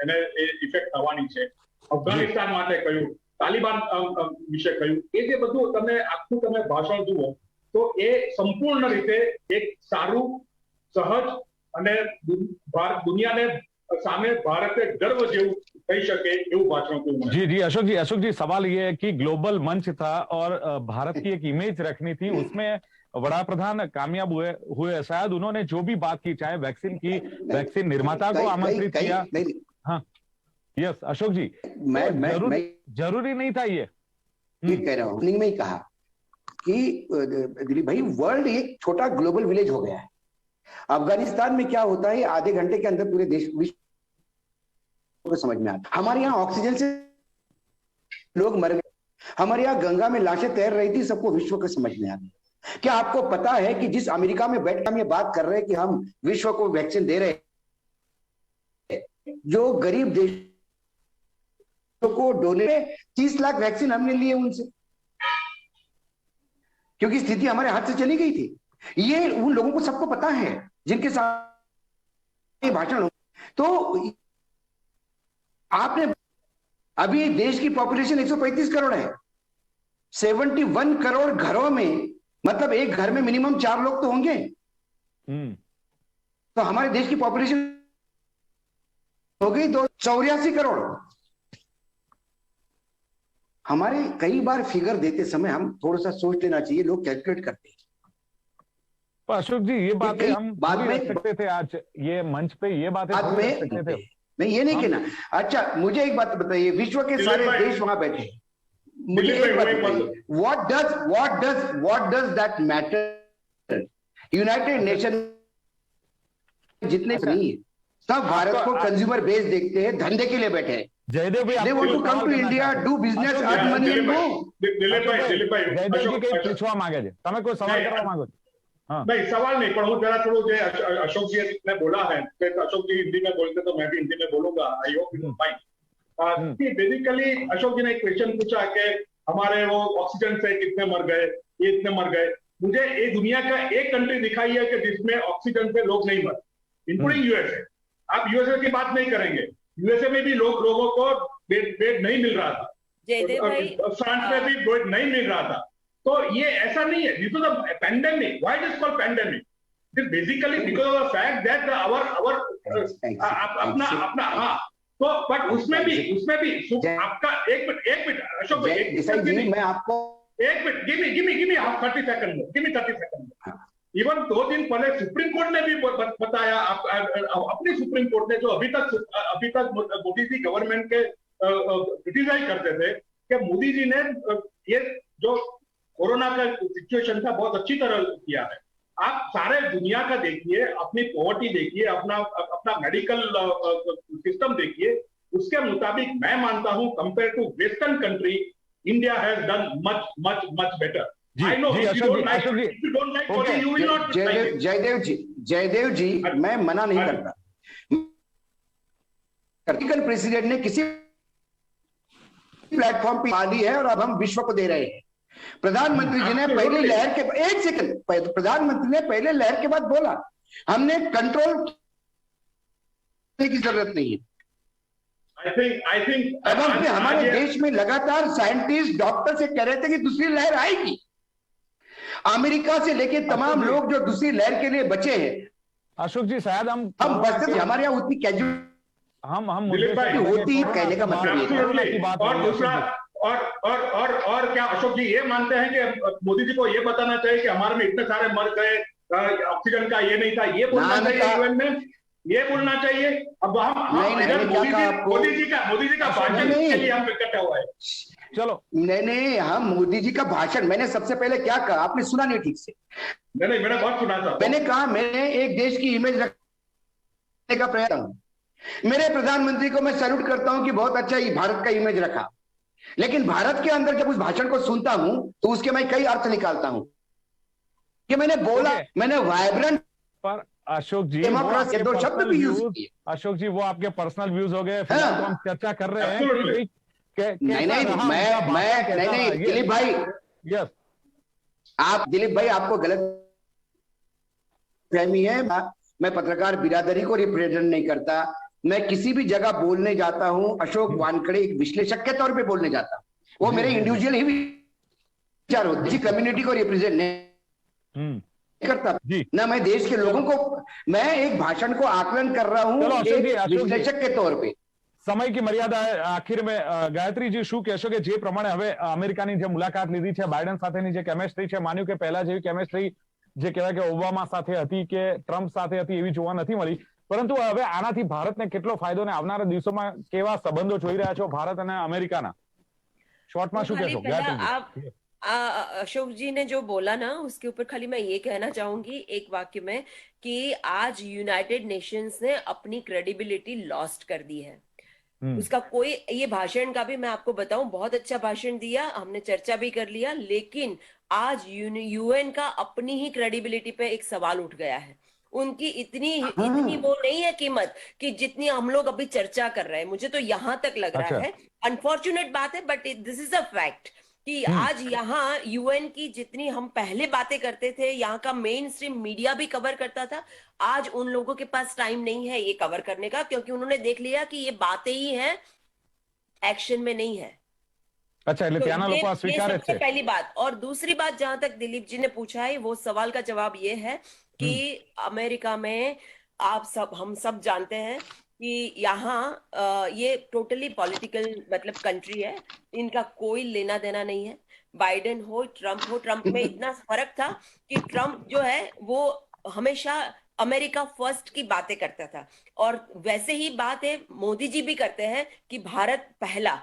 D: એને ઇફેક્ટ થવાની છે. અફઘાનિસ્તાન માટે કહ્યું, તાલિબાન વિશે કહ્યું. એ જે બધું તમે આખું તમે ભાષણ જુઓ તો એ સંપૂર્ણ રીતે એક સારું, સહજ અને દુનિયાને સામે ભારતે ગર્વ જેવું કહી શકે એવું ભાषण को।
A: जी जी अशोक जी सवाल ये है कि ग्लोबल मंच था और भारत की एक इमेज रखनी थी, उसमें बड़ा प्रधान कामयाब हुए शायद उन्होंने जो भी बात की, चाहे वैक्सीन की, वैक्सीन निर्माता को आमंत्रित किया। हाँ यस अशोक जी, जरूरी नहीं था ये
B: कह रहा हूं, में ही कहा कि दिलीप भाई वर्ल्ड एक छोटा ग्लोबल विलेज हो गया है। अफगानिस्तान में क्या होता है, आधे घंटे के अंदर पूरे देश विश्व को समझ में आता। हमारे यहाँ ऑक्सीजन से लोग मर गए, हमारे यहाँ गंगा में लाशें तैर रही थी, सबको विश्व को समझ में आ गया। क्या आपको पता है कि जिस अमेरिका में बैठ हम ये बात कर रहे हैं कि हम विश्व को वैक्सीन दे रहे हैं, जो गरीब देशों को डोनेट 30 लाख वैक्सीन हमने लिए उनसे, क्योंकि स्थिति हमारे हाथ से चली गई थी। ये उन लोगों को सबको पता है जिनके साथ भाषण हो। तो आपने अभी देश की पॉपुलेशन 135 करोड़ है, 71 करोड़ घरों में, मतलब एक घर में मिनिमम 4 लोग तो होंगे। तो हमारे देश की पॉपुलेशन हो गई 84 करोड़। हमारे कई बार फिगर देते समय हम थोड़ा सा सोच लेना चाहिए, लोग कैलकुलेट करते हैं।
A: तो अशोक जी ये बातें हम बाद में रख सकते थे, आज ये मंच पे ये बातें रख सकते थे।
B: नहीं ये नहीं कहना। अच्छा मुझे एक बात बताइए, विश्व के सारे देश वहां बैठे, मुझे एक बात बताइए, what does that matter? United nation जितने नहीं है सब भारत को कंज्यूमर बेस देखते हैं, धंधे के लिए बैठे हैं।
A: जयदेव भाई,
B: they want to come to India, do business, earn money and go.
A: જયદેવજી કઈ પૂછવા માંગે છે, તમે કોઈ સવાલ કરવા માંગો છો?
D: नहीं सवाल नहीं, पर वो जरा थोड़ा जो अशोक जी ने बोला है, अशोक जी हिंदी में बोलते तो मैं भी हिंदी में बोलूंगा। I hope you fine. Basically Ashok ji ने एक क्वेश्चन पूछा कि हमारे वो ऑक्सीजन से कितने मर गए, ये इतने मर गए। मुझे ये दुनिया का एक कंट्री दिखाई है कि जिसमें ऑक्सीजन से लोग नहीं मरे। Including USA. आप यूएसए की बात नहीं करेंगे, यूएसए में भी लोगों को बेड नहीं मिल रहा था,
C: जयदेव भाई,
D: फ्रांस में भी बेड नहीं मिल रहा था। तो ये ऐसा नहीं है, this was a pandemic. Why it is called pandemic? It basically because of the fact that our अपना हाँ। तो बट उसमें भी आपका एक मिनट अशोक भाई,
B: मैं आपको
D: एक minute, give me 30 second. Even 2 दिन पहले सुप्रीम कोर्ट ने भी बताया, अपनी सुप्रीम कोर्ट ने, जो अभी तक मोदी जी गवर्नमेंट के क्रिटिसाइज करते थे, कि मोदी जी ने ये जो कोरोना का सिचुएशन था बहुत अच्छी तरह किया है। आप सारे दुनिया का देखिए, अपनी पॉवर्टी देखिए, अपना मेडिकल सिस्टम देखिए, उसके मुताबिक मैं मानता हूं compare to western country, India has done much better. I know if you don't like Modi, you will not like.
B: Jaydev ji, मैं मना नहीं करता। प्रेसिडेंट ने किसी प्लेटफॉर्म पे आ दी है और अब हम विश्व को दे रहे हैं। प्रधानमंत्री जी ने पहले लहर के एक सेकंड, प्रधानमंत्री ने पहले लहर के बाद बोला हमने कंट्रोल करने की जरूरत नहीं है।
D: आई थिंक
B: अब हमारे देश में लगातार साइंटिस्ट, डॉक्टर से कह रहे थे कि दूसरी लहर आएगी। अमेरिका से लेके तमाम लोग जो दूसरी लहर के लिए बचे हैं,
A: अशोक जी शायद हम
B: बचते थे, हमारे यहाँ उतनी कैजुअल
A: हम
B: होती ही कहने का मतलब
D: ये। और क्या अशोक जी ये मानते हैं कि मोदी जी को ये बताना चाहिए कि हमारे में इतने सारे मर गए, ऑक्सीजन का ये नहीं था, ये बोलना चाहिए यूएन में, ये बोलना चाहिए। अब हम मोदी जी का भाषण के लिए हम इकट्ठा हुआ है।
A: चलो
B: नहीं, हम मोदी जी का भाषण, मैंने सबसे पहले क्या कहा, आपने सुना नहीं ठीक से।
D: नहीं, मैंने बहुत सुना था।
B: मैंने कहा मैंने एक देश की इमेज रखने का प्रयास हूं। मेरे प्रधानमंत्री को मैं सैल्यूट करता हूं कि बहुत अच्छा भारत का इमेज रखा, लेकिन भारत के अंदर जब उस भाषण को सुनता हूं तो उसके मैं कई अर्थ निकालता हूं कि मैंने बोला, मैंने वाइब्रेंट
A: पर अशोक जी
B: दो शब्द भी यूज किए।
A: अशोक जी वो आपके पर्सनल व्यूज हो गए, फिलहाल तो हम चर्चा कर रहे हैं।
B: नहीं दिलीप भाई,
A: यस,
B: आप दिलीप भाई आपको गलत फहमी है। मैं पत्रकार बिरादरी को रिप्रेजेंट नहीं करता। मैं किसी भी जगह बोलने जाता हूं, अशोक वानखड़े एक विश्लेषक के तौर पे बोलने जाता हूं, वो मेरे इंडिविजुअल ही विचार होते हैं, कम्युनिटी को रिप्रेजेंट नहीं करता ना, मैं देश के लोगों को, मैं एक भाषण को आकलन कर रहा हूं विश्लेषक के तौर पे।
A: સમય की મર્યાદા આખિર में ગાયત્રી जी શું કહેશો કે જે પ્રમાણે હવે અમેરિકાની જે મુલાકાત લીધી છે, બાઇડન સાથેની જે કેમેસ્ટ્રી છે, માન્યું કે પહેલા જેવી કેમેસ્ટ્રી જે કહેવાય કે ઓબામા સાથે હતી કે ટ્રમ્પ સાથે હતી એવી જોવા નથી મળી, પરંતુ હવે આનાથી ભારતને કેટલો ફાયદો ને આવનારા દિવસોમાં કેવા સંબંધો જોઈ રહ્યા છો ભારત અને અમેરિકાના? શોર્ટમાં શું કહેશો ગાયત્રી?
C: अशोक जी ने जो बोला ना, उसके ऊपर खाली मैं ये कहना चाहूंगी एक वाक्य में कि आज यूनाइटेड नेशंस ने अपनी क्रेडिबिलिटी लॉस्ट कर दी है। उसका कोई, ये भाषण का भी मैं आपको बताऊं, बहुत अच्छा भाषण दिया, हमने चर्चा भी कर लिया, लेकिन आज यूएन का अपनी ही क्रेडिबिलिटी पे एक सवाल उठ गया है। उनकी इतनी वो नहीं है कीमत कि जितनी हम लोग अभी चर्चा कर रहे हैं। मुझे तो यहां तक लग रहा है, अनफॉर्चुनेट बात है but this is a fact, कि आज यहाँ यूएन की जितनी हम पहले बातें करते थे, यहाँ का मेन स्ट्रीम मीडिया भी कवर करता था, आज उन लोगों के पास टाइम नहीं है ये कवर करने का, क्योंकि उन्होंने देख लिया कि ये बातें ही हैं, एक्शन में नहीं है।
A: अच्छा, तो ये
C: सबसे पहली बात। और दूसरी बात, जहां तक दिलीप जी ने पूछा है, वो सवाल का जवाब ये है कि अमेरिका में हम सब जानते हैं कि यहाँ ये टोटली पॉलिटिकल मतलब कंट्री है, इनका कोई लेना देना नहीं है। बाइडेन हो, ट्रम्प में इतना फर्क था कि ट्रम्प जो है वो हमेशा अमेरिका फर्स्ट की बातें करता था, और वैसे ही बात है मोदी जी भी करते हैं कि भारत पहला,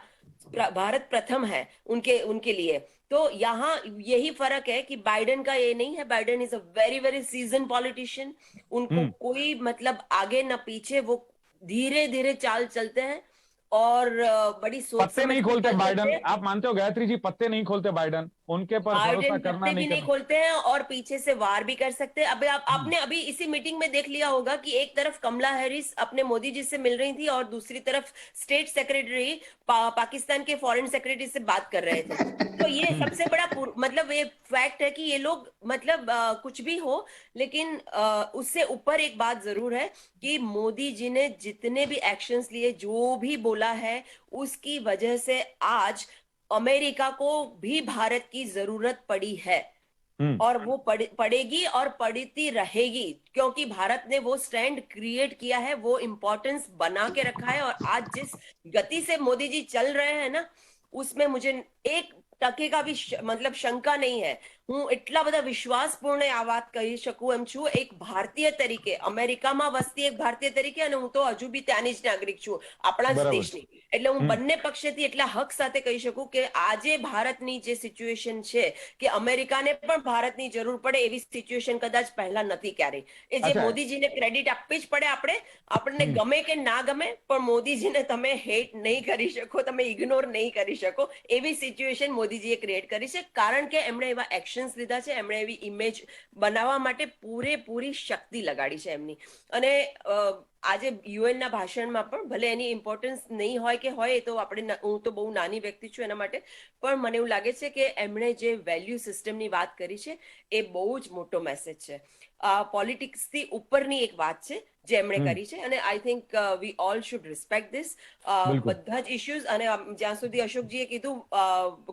C: भारत प्रथम है उनके लिए। तो यहाँ यही फर्क है कि बाइडेन का ये नहीं है। Biden is a very very season politician, उनको कोई मतलब आगे ना पीछे, वो धीरे धीरे चाल चलते हैं और बड़ी सोच
A: पत्ते नहीं
C: समझ के
A: खोलते
C: चल
A: बाइडन,
C: सकते हैं।
A: आप मानते हो गायत्री जी? पत्ते नहीं खोलते बाइडन, उनके पर भरोसा
C: बाइडेन
A: करना
C: पत्ते भी
A: नहीं
C: नहीं
A: करना।
C: खोलते हैं और पीछे से वार भी कर सकते हैं। अभी आपने अभी इसी मीटिंग में देख लिया होगा कि एक तरफ कमला हैरिस अपने मोदी जी से मिल रही थी और दूसरी तरफ स्टेट सेक्रेटरी पाकिस्तान के फॉरेन सेक्रेटरी से बात कर रहे थे। तो ये सबसे बड़ा मतलब ये फैक्ट है कि ये लोग मतलब कुछ भी हो, लेकिन उससे ऊपर एक बात जरूर है कि मोदी जी ने जितने भी एक्शंस लिए, जो भी बोला है, उसकी वजह से आज अमेरिका को भी भारत की जरूरत पड़ी है और वो पड़ेगी और पड़ती रहेगी, क्योंकि भारत ने वो स्टैंड क्रिएट किया है, वो इंपॉर्टेंस बना के रखा है। और आज जिस गति से मोदी जी चल रहे हैं ना, उसमें मुझे एक टके का भी मतलब शंका नहीं है। હું એટલા બધા વિશ્વાસપૂર્ણ આ વાત કહી શકું એમ છું, એક ભારતીય તરીકે, અમેરિકામાં વસતી એક ભારતીય તરીકે, અને હું તો હજુ બી ત્યાંની જ નાગરિક છું, આપણા જ
A: બરાબર.
C: દેશની. એટલે હું બંને પક્ષેથી એટલા હક સાથે કહી શકું કે આજે ભારતની જે સિચ્યુએશન છે કે અમેરિકાને પણ ભારતની જરૂર પડે એવી સિચ્યુએશન કદાચ પહેલા નથી ક્યારેય. એ જે
A: અચ્છા.
C: મોદીજીને ક્રેડિટ આપવી જ પડે આપણે, આપણને ગમે કે ના ગમે, પણ મોદીજીને તમે હેટ નહીં કરી શકો, તમે ઇગ્નોર નહીં કરી શકો, એવી સિચ્યુએશન મોદીજીએ ક્રિએટ કરી છે. કારણ કે એમણે એવા એક્શન્સ લીધા છે, એમણે એવી ઇમેજ બનાવવા માટે પૂરેપૂરી શક્તિ લગાડી છે એમની. અને આજે યુએન ના ભાષણમાં પણ ભલે એની ઇમ્પોર્ટન્સ નહીં હોય કે હોય, એ તો આપણે, હું તો બહુ નાની વ્યક્તિ છું એના માટે, પણ મને એવું લાગે છે કે એમણે જે વેલ્યુ સિસ્ટમની વાત કરી છે એ બહુ જ મોટો મેસેજ છે. પોલિટિક્સ થી ઉપરની એક વાત છે જે એમણે કરી છે, અને I think we all should respect this. બધા જ ઇશ્યુઝ, અને જ્યાં સુધી અશોકજીએ કીધું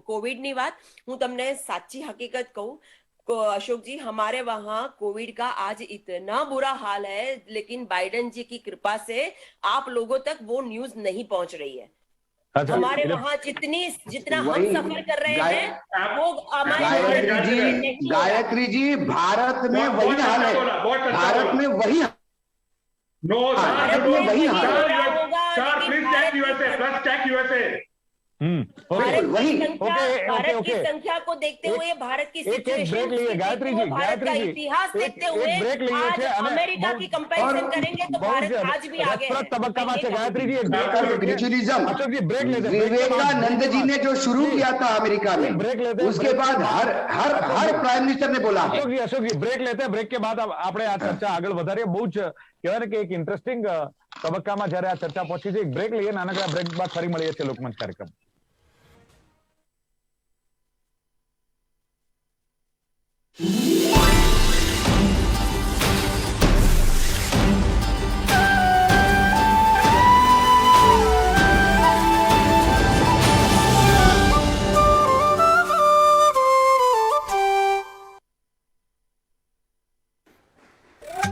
C: કોવિડની વાત, હું તમને સાચી હકીકત કહું, अशोक जी, हमारे वहां कोविड का आज इतना बुरा हाल है, लेकिन बाइडेन जी की कृपा से आप लोगों तक वो न्यूज नहीं पहुंच रही है.
A: अच्छा,
C: हमारे
A: એટલે
C: वहां जितना हम
B: वही
C: सफर कर रहे
B: गाय-
C: हैं वो हमारे
B: गायत्री
C: भारत
B: जी,
C: में नहीं हो रहा.
B: गायत्री जी, भारत में
D: बहुत
B: वही हाल
D: अच्छा
B: है,
D: बोला, बहुत अच्छा
B: भारत
D: बोला।
B: में वही
D: नो
B: भारत में वही हाल
C: हो
B: है।
C: रहा होगा,
D: सर
C: लेकिन
D: please check USA, plus check USA.
A: Okay.
C: Bharat की
B: वही-
C: संख्या,
A: ओके,
C: भारत की
A: ओके.
C: संख्या को देखते हुए, भारत की
A: एक ब्रेक
C: सिचुएशन
A: लिए गायत्री जी,
C: भारत का
A: गायत्री जी,
C: इतिहास
A: एक
C: देखते हुए
A: ब्रेक लिए
C: आज
A: છે અને
C: अमेरिका की कंपैरिजन
B: और
C: करेंगे तो
A: બહુ
C: भारत
A: જ
C: आज भी आगे है.
A: રસપ્રદ તબક્કામાં
C: मैं ये
A: છે ગાયत्री
C: कहूंगी.
A: जी. એક બ્રેક લેते हैं.
B: ग्रेजुअलिज्म
A: अशोक जी ब्रेक लेते हैं. ब्रेक के बाद-
B: विवेकानंद
A: ब्रेक के
B: जी
A: बाद-
B: ने जो शुरू
A: जी,
B: किया था अमेरिका में,
A: ब्रेक लेते हैं.
B: उसके
A: ब्रेक के
B: बाद हर हर
A: अशोक
B: हर
A: जी,
B: प्राइम मिनिस्टर ने बोला है।
A: અશોક જી બ્રેક લેતે બ્રેક કે બાદ આપણે આ ચર્ચા આગળ વધારીએ. બહુ જ કહેવાય ને કે એક ઇન્ટરેસ્ટિંગ તબક્કામાં જ્યારે આ ચર્ચા પહોંચી છે. એક બ્રેક લઈએ, નાનકડા બ્રેક બાદ ફરી મળીએ છીએ લોકમંચ કાર્યક્રમ.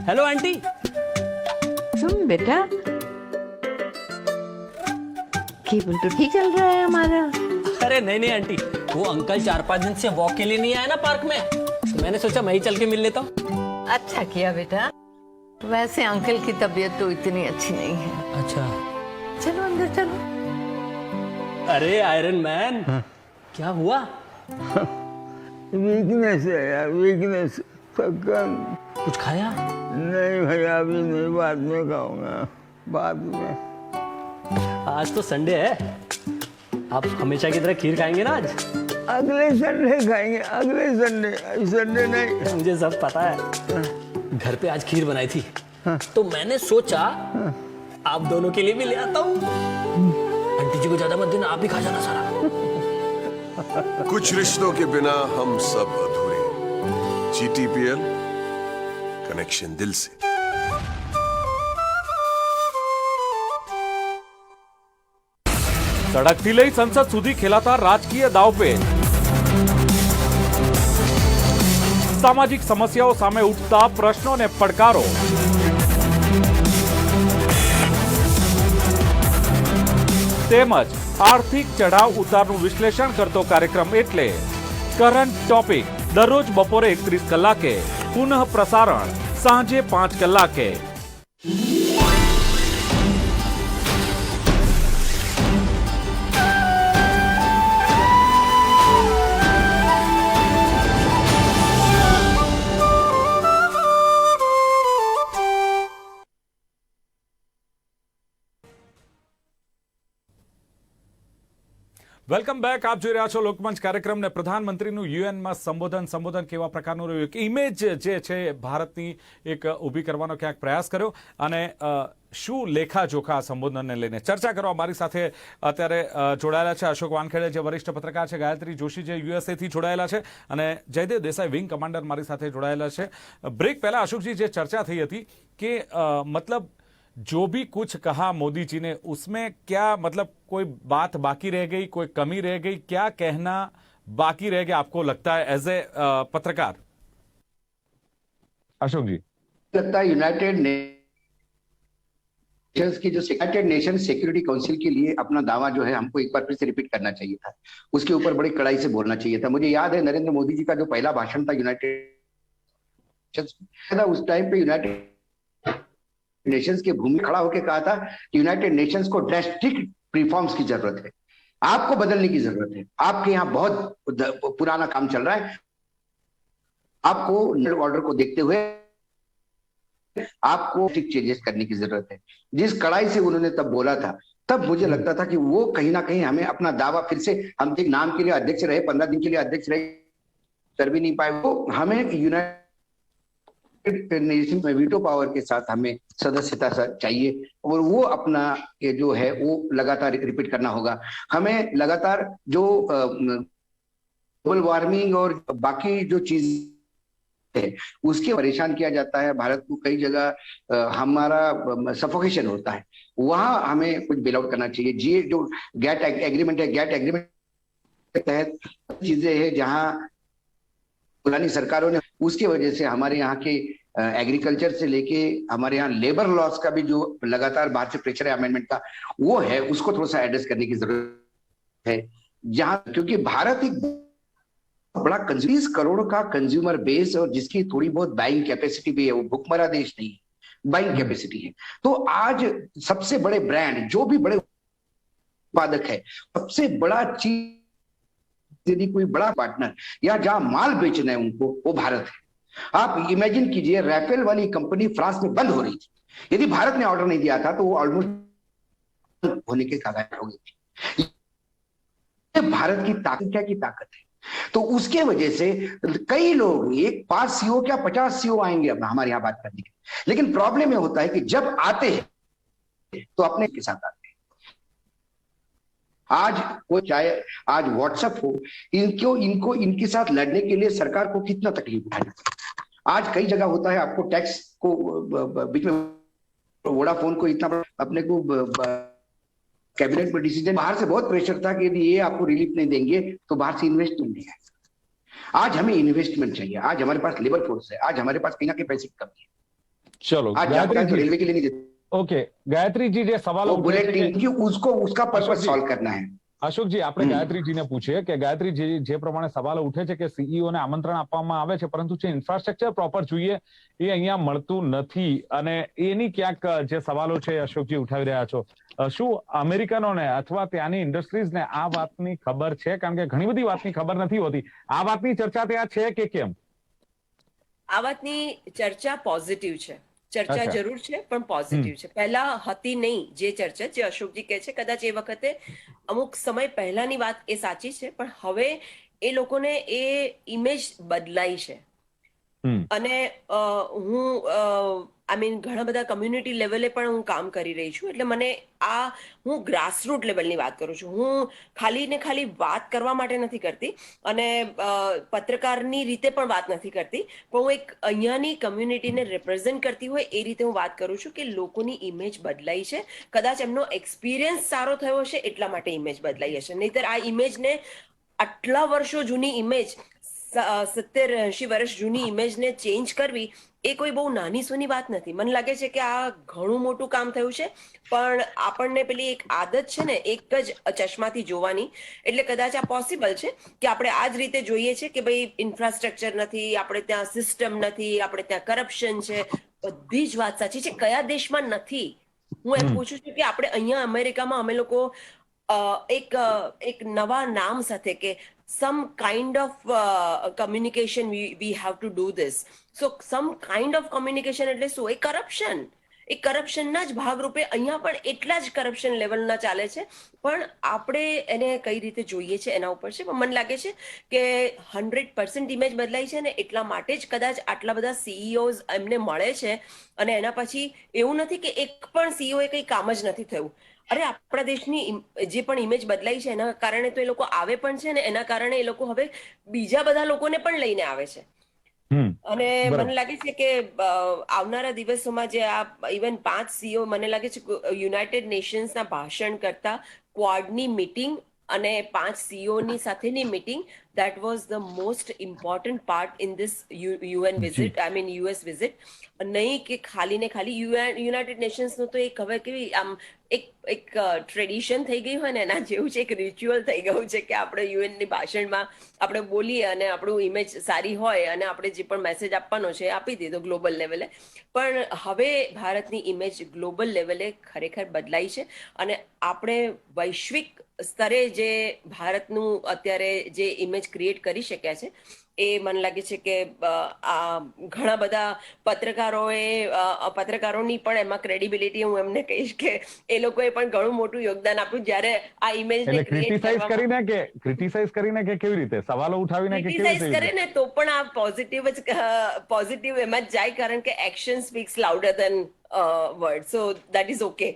E: Hello aunty.
F: सुन बेटा, केबल तो ठीक चल रहा है हमारा.
E: अरे नहीं नहीं आंटी, वो अंकल 4-5 दिन से वॉक के लिए नहीं आया ना पार्क में, तो मैंने सोचा मैं ही चल के मिल लेता हूँ।
F: अच्छा किया बेटा. वैसे अंकल की तबीयत तो इतनी अच्छी नहीं है.
E: अच्छा।
F: चलो अंदर चलो.
E: अरे आयरन मैन, क्या हुआ?
G: वीकनेस है यार, वीकनेस, थकन.
E: कुछ खाया?
G: नहीं भैया, अभी नहीं, बाद में खाऊंगा, बाद में.
E: आज तो संडे है, आप हमेशा की तरह खीर खाएंगे ना आज?
G: अगले संडे खाएंगे, अगले संडे, संडे नहीं.
E: मुझे सब पता है, घर पे आज खीर बनाई थी, तो मैंने सोचा आप दोनों के लिए भी ले आता हूँ. आंटी जी को ज्यादा मत देना, आप भी खा जाना सारा.
H: कुछ रिश्तों के बिना हम सब अधूरे. GTPL, कनेक्शन दिल से.
I: સડકથી લઈ સંસદ સુધી ખેલાતા રાજકીય દાવપેચ, સામાજિક સમસ્યાઓ સામે ઉઠતા પ્રશ્નોને પડકારો, તેમજ આર્થિક ચઢાવ ઉતારનું વિશ્લેષણ કરતો કાર્યક્રમ એટલે કરંટ ટોપિક. દરરોજ બપોરે 31 કલાકે, પુનઃ પ્રસારણ સાંજે 5 કલાકે. Welcome back. આપ જોઈ રહ્યા છો લોકમંચ કાર્યક્રમ ને પ્રધાનમંત્રીનું યુએનમાં સંબોધન કેવા પ્રકારનું રહ્યું, એક ઇમેજ જે છે ભારતની એક ઊભી કરવાનો ક્યાંક પ્રયાસ કર્યો અને શું લેખાજોખા સંબોધનને લઈને ચર્ચા કરવા મારી સાથે અત્યારે જોડાયેલા છે અશોક વાનખેડે, જે વરિષ્ઠ પત્રકાર છે, ગાયત્રી જોશી જે યુએસએથી જોડાયેલા છે, અને જયદેવ દેસાઈ વિંગ કમાન્ડર મારી સાથે જોડાયેલા છે. બ્રેક પહેલા અશોકજી જે ચર્ચા થઈ હતી કે मतलब जो भी कुछ कहा मोदी जी ने उसमें क्या मतलब कोई बात बाकी रह गई, कोई कमी रह गई, क्या कहना बाकी रह गया आपको लगता है एज ए पत्रकार? अशोक जी,
B: लगता है यूनाइटेड नेशंस की जो यूनाइटेड नेशन सिक्योरिटी काउंसिल के लिए अपना दावा जो है हमको एक बार फिर से रिपीट करना चाहिए था, उसके ऊपर बड़ी कड़ाई से बोलना चाहिए था. मुझे याद है नरेंद्र मोदी जी का जो पहला भाषण था यूनाइटेड, उस टाइम पे यूनाइटेड नेशंस के भूमि खड़ा होकर कहा था कि यूनाइटेड नेशंस को ड्रास्टिक रिफॉर्म्स की जरूरत है, आपको बदलने की जरूरत है, आपके यहाँ बहुत पुराना काम चल रहा है, आपको ऑर्डर को देखते हुए आपको चेंजेस करने की जरूरत है. जिस कड़ाई से उन्होंने तब बोला था, तब मुझे लगता था कि वो कहीं ना कहीं हमें अपना दावा फिर से, हम एक नाम के लिए अध्यक्ष रहे, 15 दिन के लिए अध्यक्ष रहे, कर भी नहीं पाए, वो हमें यूनाइटेड नेशन में वीटो पावर के साथ हमें सदस्यता चाहिए और वो अपना ये जो है वो लगातार रिपीट करना होगा. हमें लगातार जो ग्लोबल वार्मिंग और बाकी जो चीज है उसके परेशान किया जाता है भारत को, कई जगह हमारा सफोकेशन होता है, वहां हमें कुछ बेल आउट करना चाहिए. जी जो गैट एग्रीमेंट है, गैट एग्रीमेंट के तहत चीजें हैं जहां पुरानी सरकारों ने, उसकी वजह से हमारे यहाँ के एग्रीकल्चर से लेके हमारे यहाँ लेबर लॉस का भी जो लगातार बाहर से प्रेशर है अमेंडमेंट का, वो है, उसको थोड़ा सा एड्रेस करने की जरूरत है. जहां क्योंकि भारत एक बड़ा 20 करोड़ का कंज्यूमर बेस और जिसकी थोड़ी बहुत बाइंग कैपेसिटी भी है, वो भुखमरा देश नहीं है, बाइंग कैपेसिटी है. तो आज सबसे बड़े ब्रांड जो भी बड़े उत्पादक है, सबसे बड़ा चीज यदि कोई बड़ा पार्टनर या जहां माल बेचना है उनको, वो भारत है. आप इमेजिन कीजिए, राफेल वाली कंपनी फ्रांस में बंद हो रही थी, यदि भारत ने ऑर्डर नहीं दिया था तो वो ऑलमोस्ट होने के कगार हो गई थी. भारत की ताकत क्या की ताकत है. तो उसके वजह से कई लोग, एक 5 सीओ क्या 50 सीओ आएंगे अब हमारे यहाँ बात करने के, लेकिन प्रॉब्लम ये होता है कि जब आते हैं तो अपने के साथ आते हैं. आज वो चाहे आज व्हाट्सएप हो, इनको इनके साथ लड़ने के लिए सरकार को कितना तकलीफ उठाना. आज कई जगह होता है, आपको टैक्स को बीच में वोडाफोन को इतना अपने को कैबिनेट में डिसीजन, बाहर से बहुत प्रेशर था कि यदि ये आपको रिलीफ नहीं देंगे तो बाहर से इन्वेस्टमेंट नहीं है. आज हमें इन्वेस्टमेंट चाहिए, आज हमारे पास लेबर फोर्स है, आज हमारे पास कहीं ना कहीं पैसे की कमी है.
A: चलो
B: आज रेलवे के लिए नहीं देते.
A: ओके गायत्री जी, જે સવાલો
B: बुलेट ट्रेन उसको उसका पर्पस सॉल्व करना है.
A: અશોકજી, આપણે ગાયત્રીજીને પૂછીએ કે ગાયત્રીજી, જે પ્રમાણે સવાલો ઉઠે છે કે સીઈઓ ને આમંત્રણ આપવામાં આવે છે પરંતુ જે ઇન્ફ્રાસ્ટ્રક્ચર પ્રોપર જોઈએ એ અહીંયા મળતું નથી, અને એની ક્યાંક જે સવાલો છે અશોકજી ઉઠાવી રહ્યા છો, શું અમેરિકનોને અથવા ત્યાંની ઇન્ડસ્ટ્રીઝને આ વાતની ખબર છે? કારણ કે ઘણી બધી વાતની ખબર નથી હોતી. આ વાતની ચર્ચા ત્યાં છે કે કેમ?
C: આ વાતની ચર્ચા પોઝિટિવ છે, ચર્ચા જરૂર છે પણ પોઝિટિવ છે. પહેલા હતી નહીં જે ચર્ચા, જે અશોકજી કહે છે, કદાચ એ વખતે અમુક સમય પહેલાની વાત એ સાચી છે, પણ હવે એ લોકોને એ ઇમેજ બદલાઈ છે. અને હું આઈ મીન ઘણા બધા કમ્યુનિટી લેવલે પણ હું કામ કરી રહી છું, એટલે મને હું ગ્રાસરૂટ લેવલની વાત કરું છું. હું ખાલી ને ખાલી વાત કરવા માટે નથી કરતી અને પત્રકારની રીતે પણ વાત નથી કરતી, પણ હું એક અહીંયાની કમ્યુનિટીને રિપ્રેઝેન્ટ કરતી હોય એ રીતે હું વાત કરું છું કે લોકોની ઇમેજ બદલાઈ છે. કદાચ એમનો એક્સપિરિયન્સ સારો થયો હશે એટલા માટે ઇમેજ બદલાઈ હશે, નહીતર આ ઇમેજને, આટલા વર્ષો જૂની ઇમેજ, 70-80 વર્ષ જૂની ઇમેજને ચેન્જ કરવી એ કોઈ બહુ નાની સૂની વાત નથી. મને લાગે છે કે આ ઘણું મોટું કામ થયું છે, પણ આપણને પેલી એક આદત છે ને એક જ ચશ્માથી જોવાની, એટલે કદાચ આ પોસિબલ છે કે આપણે આ જ રીતે જોઈએ છે કે ભાઈ ઇન્ફ્રાસ્ટ્રક્ચર નથી, આપણે ત્યાં સિસ્ટમ નથી, આપણે ત્યાં કરપ્શન છે. બધી જ વાત સાચી છે, કયા દેશમાં નથી? હું એમ પૂછું છું કે આપણે અહીંયા અમેરિકામાં અમે લોકો એક નવા નામ સાથે કે some kind of communication we have to do this. So some kind of communication એટલે શું? એ કરપ્શન. એ કરપ્શનના જ ભાગરૂપે અહીંયા પણ એટલા જ કરપ્શન લેવલના ચાલે છે, પણ આપણે એને કઈ રીતે જોઈએ છે એના ઉપર છે. પણ મને લાગે છે કે 100% ઇમેજ બદલાઈ છે ને એટલા માટે જ કદાચ આટલા બધા CEOs એમને મળે છે, અને એના પછી એવું નથી કે એક પણ CEO એ કંઈ કામ જ નથી થયું. અરે આપણા દેશની જે પણ ઇમેજ બદલાઈ છે એના કારણે તો એ લોકો આવે પણ છે ને, એના કારણે એ લોકો હવે બીજા બધા લોકોને પણ લઈને આવે છે. અને મને લાગે છે કે આવનારા દિવસોમાં જે આ ઇવન 5 CEO, મને લાગે છે યુનાઇટેડ નેશન્સના ભાષણ કરતા ક્વાડની મીટિંગ અને 5 CEOની સાથેની meeting, that was the most important part in this UN visit, I mean US visit. નહીં કે ખાલી ને ખાલી યુનાઇટેડ નેશન્સનું તો એક હવે કેવી આમ એક ટ્રેડિશન થઈ ગઈ હોય ને એના જેવું છે, એક રિચ્યુઅલ થઈ ગયું છે કે આપણે યુએનની ભાષણમાં આપણે બોલીએ અને આપણું ઇમેજ સારી હોય અને આપણે જે પણ મેસેજ આપવાનો છે આપી દીધો ગ્લોબલ લેવલે. પણ હવે ભારતની ઇમેજ ગ્લોબલ લેવલે ખરેખર બદલાઈ છે, અને આપણે વૈશ્વિક સ્તરે જે ભારતનું અત્યારે જે ઇમેજ ક્રિએટ કરી શક્યા છે એ મને લાગે છે કે આ ઘણા બધા પત્રકારોની પણ એમાં ક્રેડિબિલિટી, હું એમને કહીશ કે એ લોકોએ પણ ઘણું મોટું યોગદાન આપ્યું જ્યારે આ ઇમેજને
A: ક્રિટિસાઇઝ કરીને કે કેવી રીતે સવાલો ઉઠાવીને કે કેવી રીતે
C: કરે ને તો પણ આ પોઝિટિવ એમાં જ જાય, કારણ કે action speaks louder than word, so that is okay.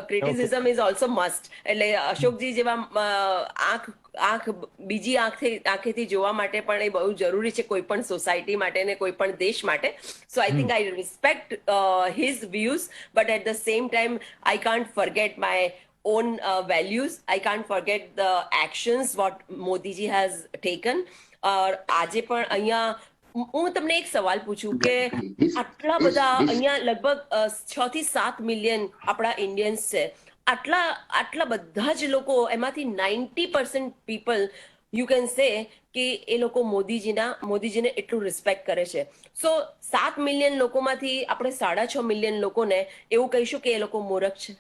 C: Criticism is also must. એટલે અશોકજી જેવા બીજી આંખેથી જોવા માટે પણ એ બહુ જરૂરી છે કોઈ પણ સોસાયટી માટે ને કોઈ પણ દેશ માટે. So I think I respect his views, but at the same time I can't forget my own values. I can't forget the actions what Modiji has taken. આજે પણ અહીંયા હું તમને એક સવાલ પૂછું કે આટલા બધા અહીંયા લગભગ 6 થી 7 મિલિયન આપણા ઇન્ડિયન્સ છે, આટલા બધા જ લોકો, એમાંથી 90% પીપલ યુ કેન સે કે એ લોકો મોદીજીને એટલું રિસ્પેક્ટ કરે છે. સો 7 મિલિયન લોકોમાંથી આપણે 6.5 મિલિયન લોકોને એવું કહીશું કે એ લોકો મૂર્ખ છે?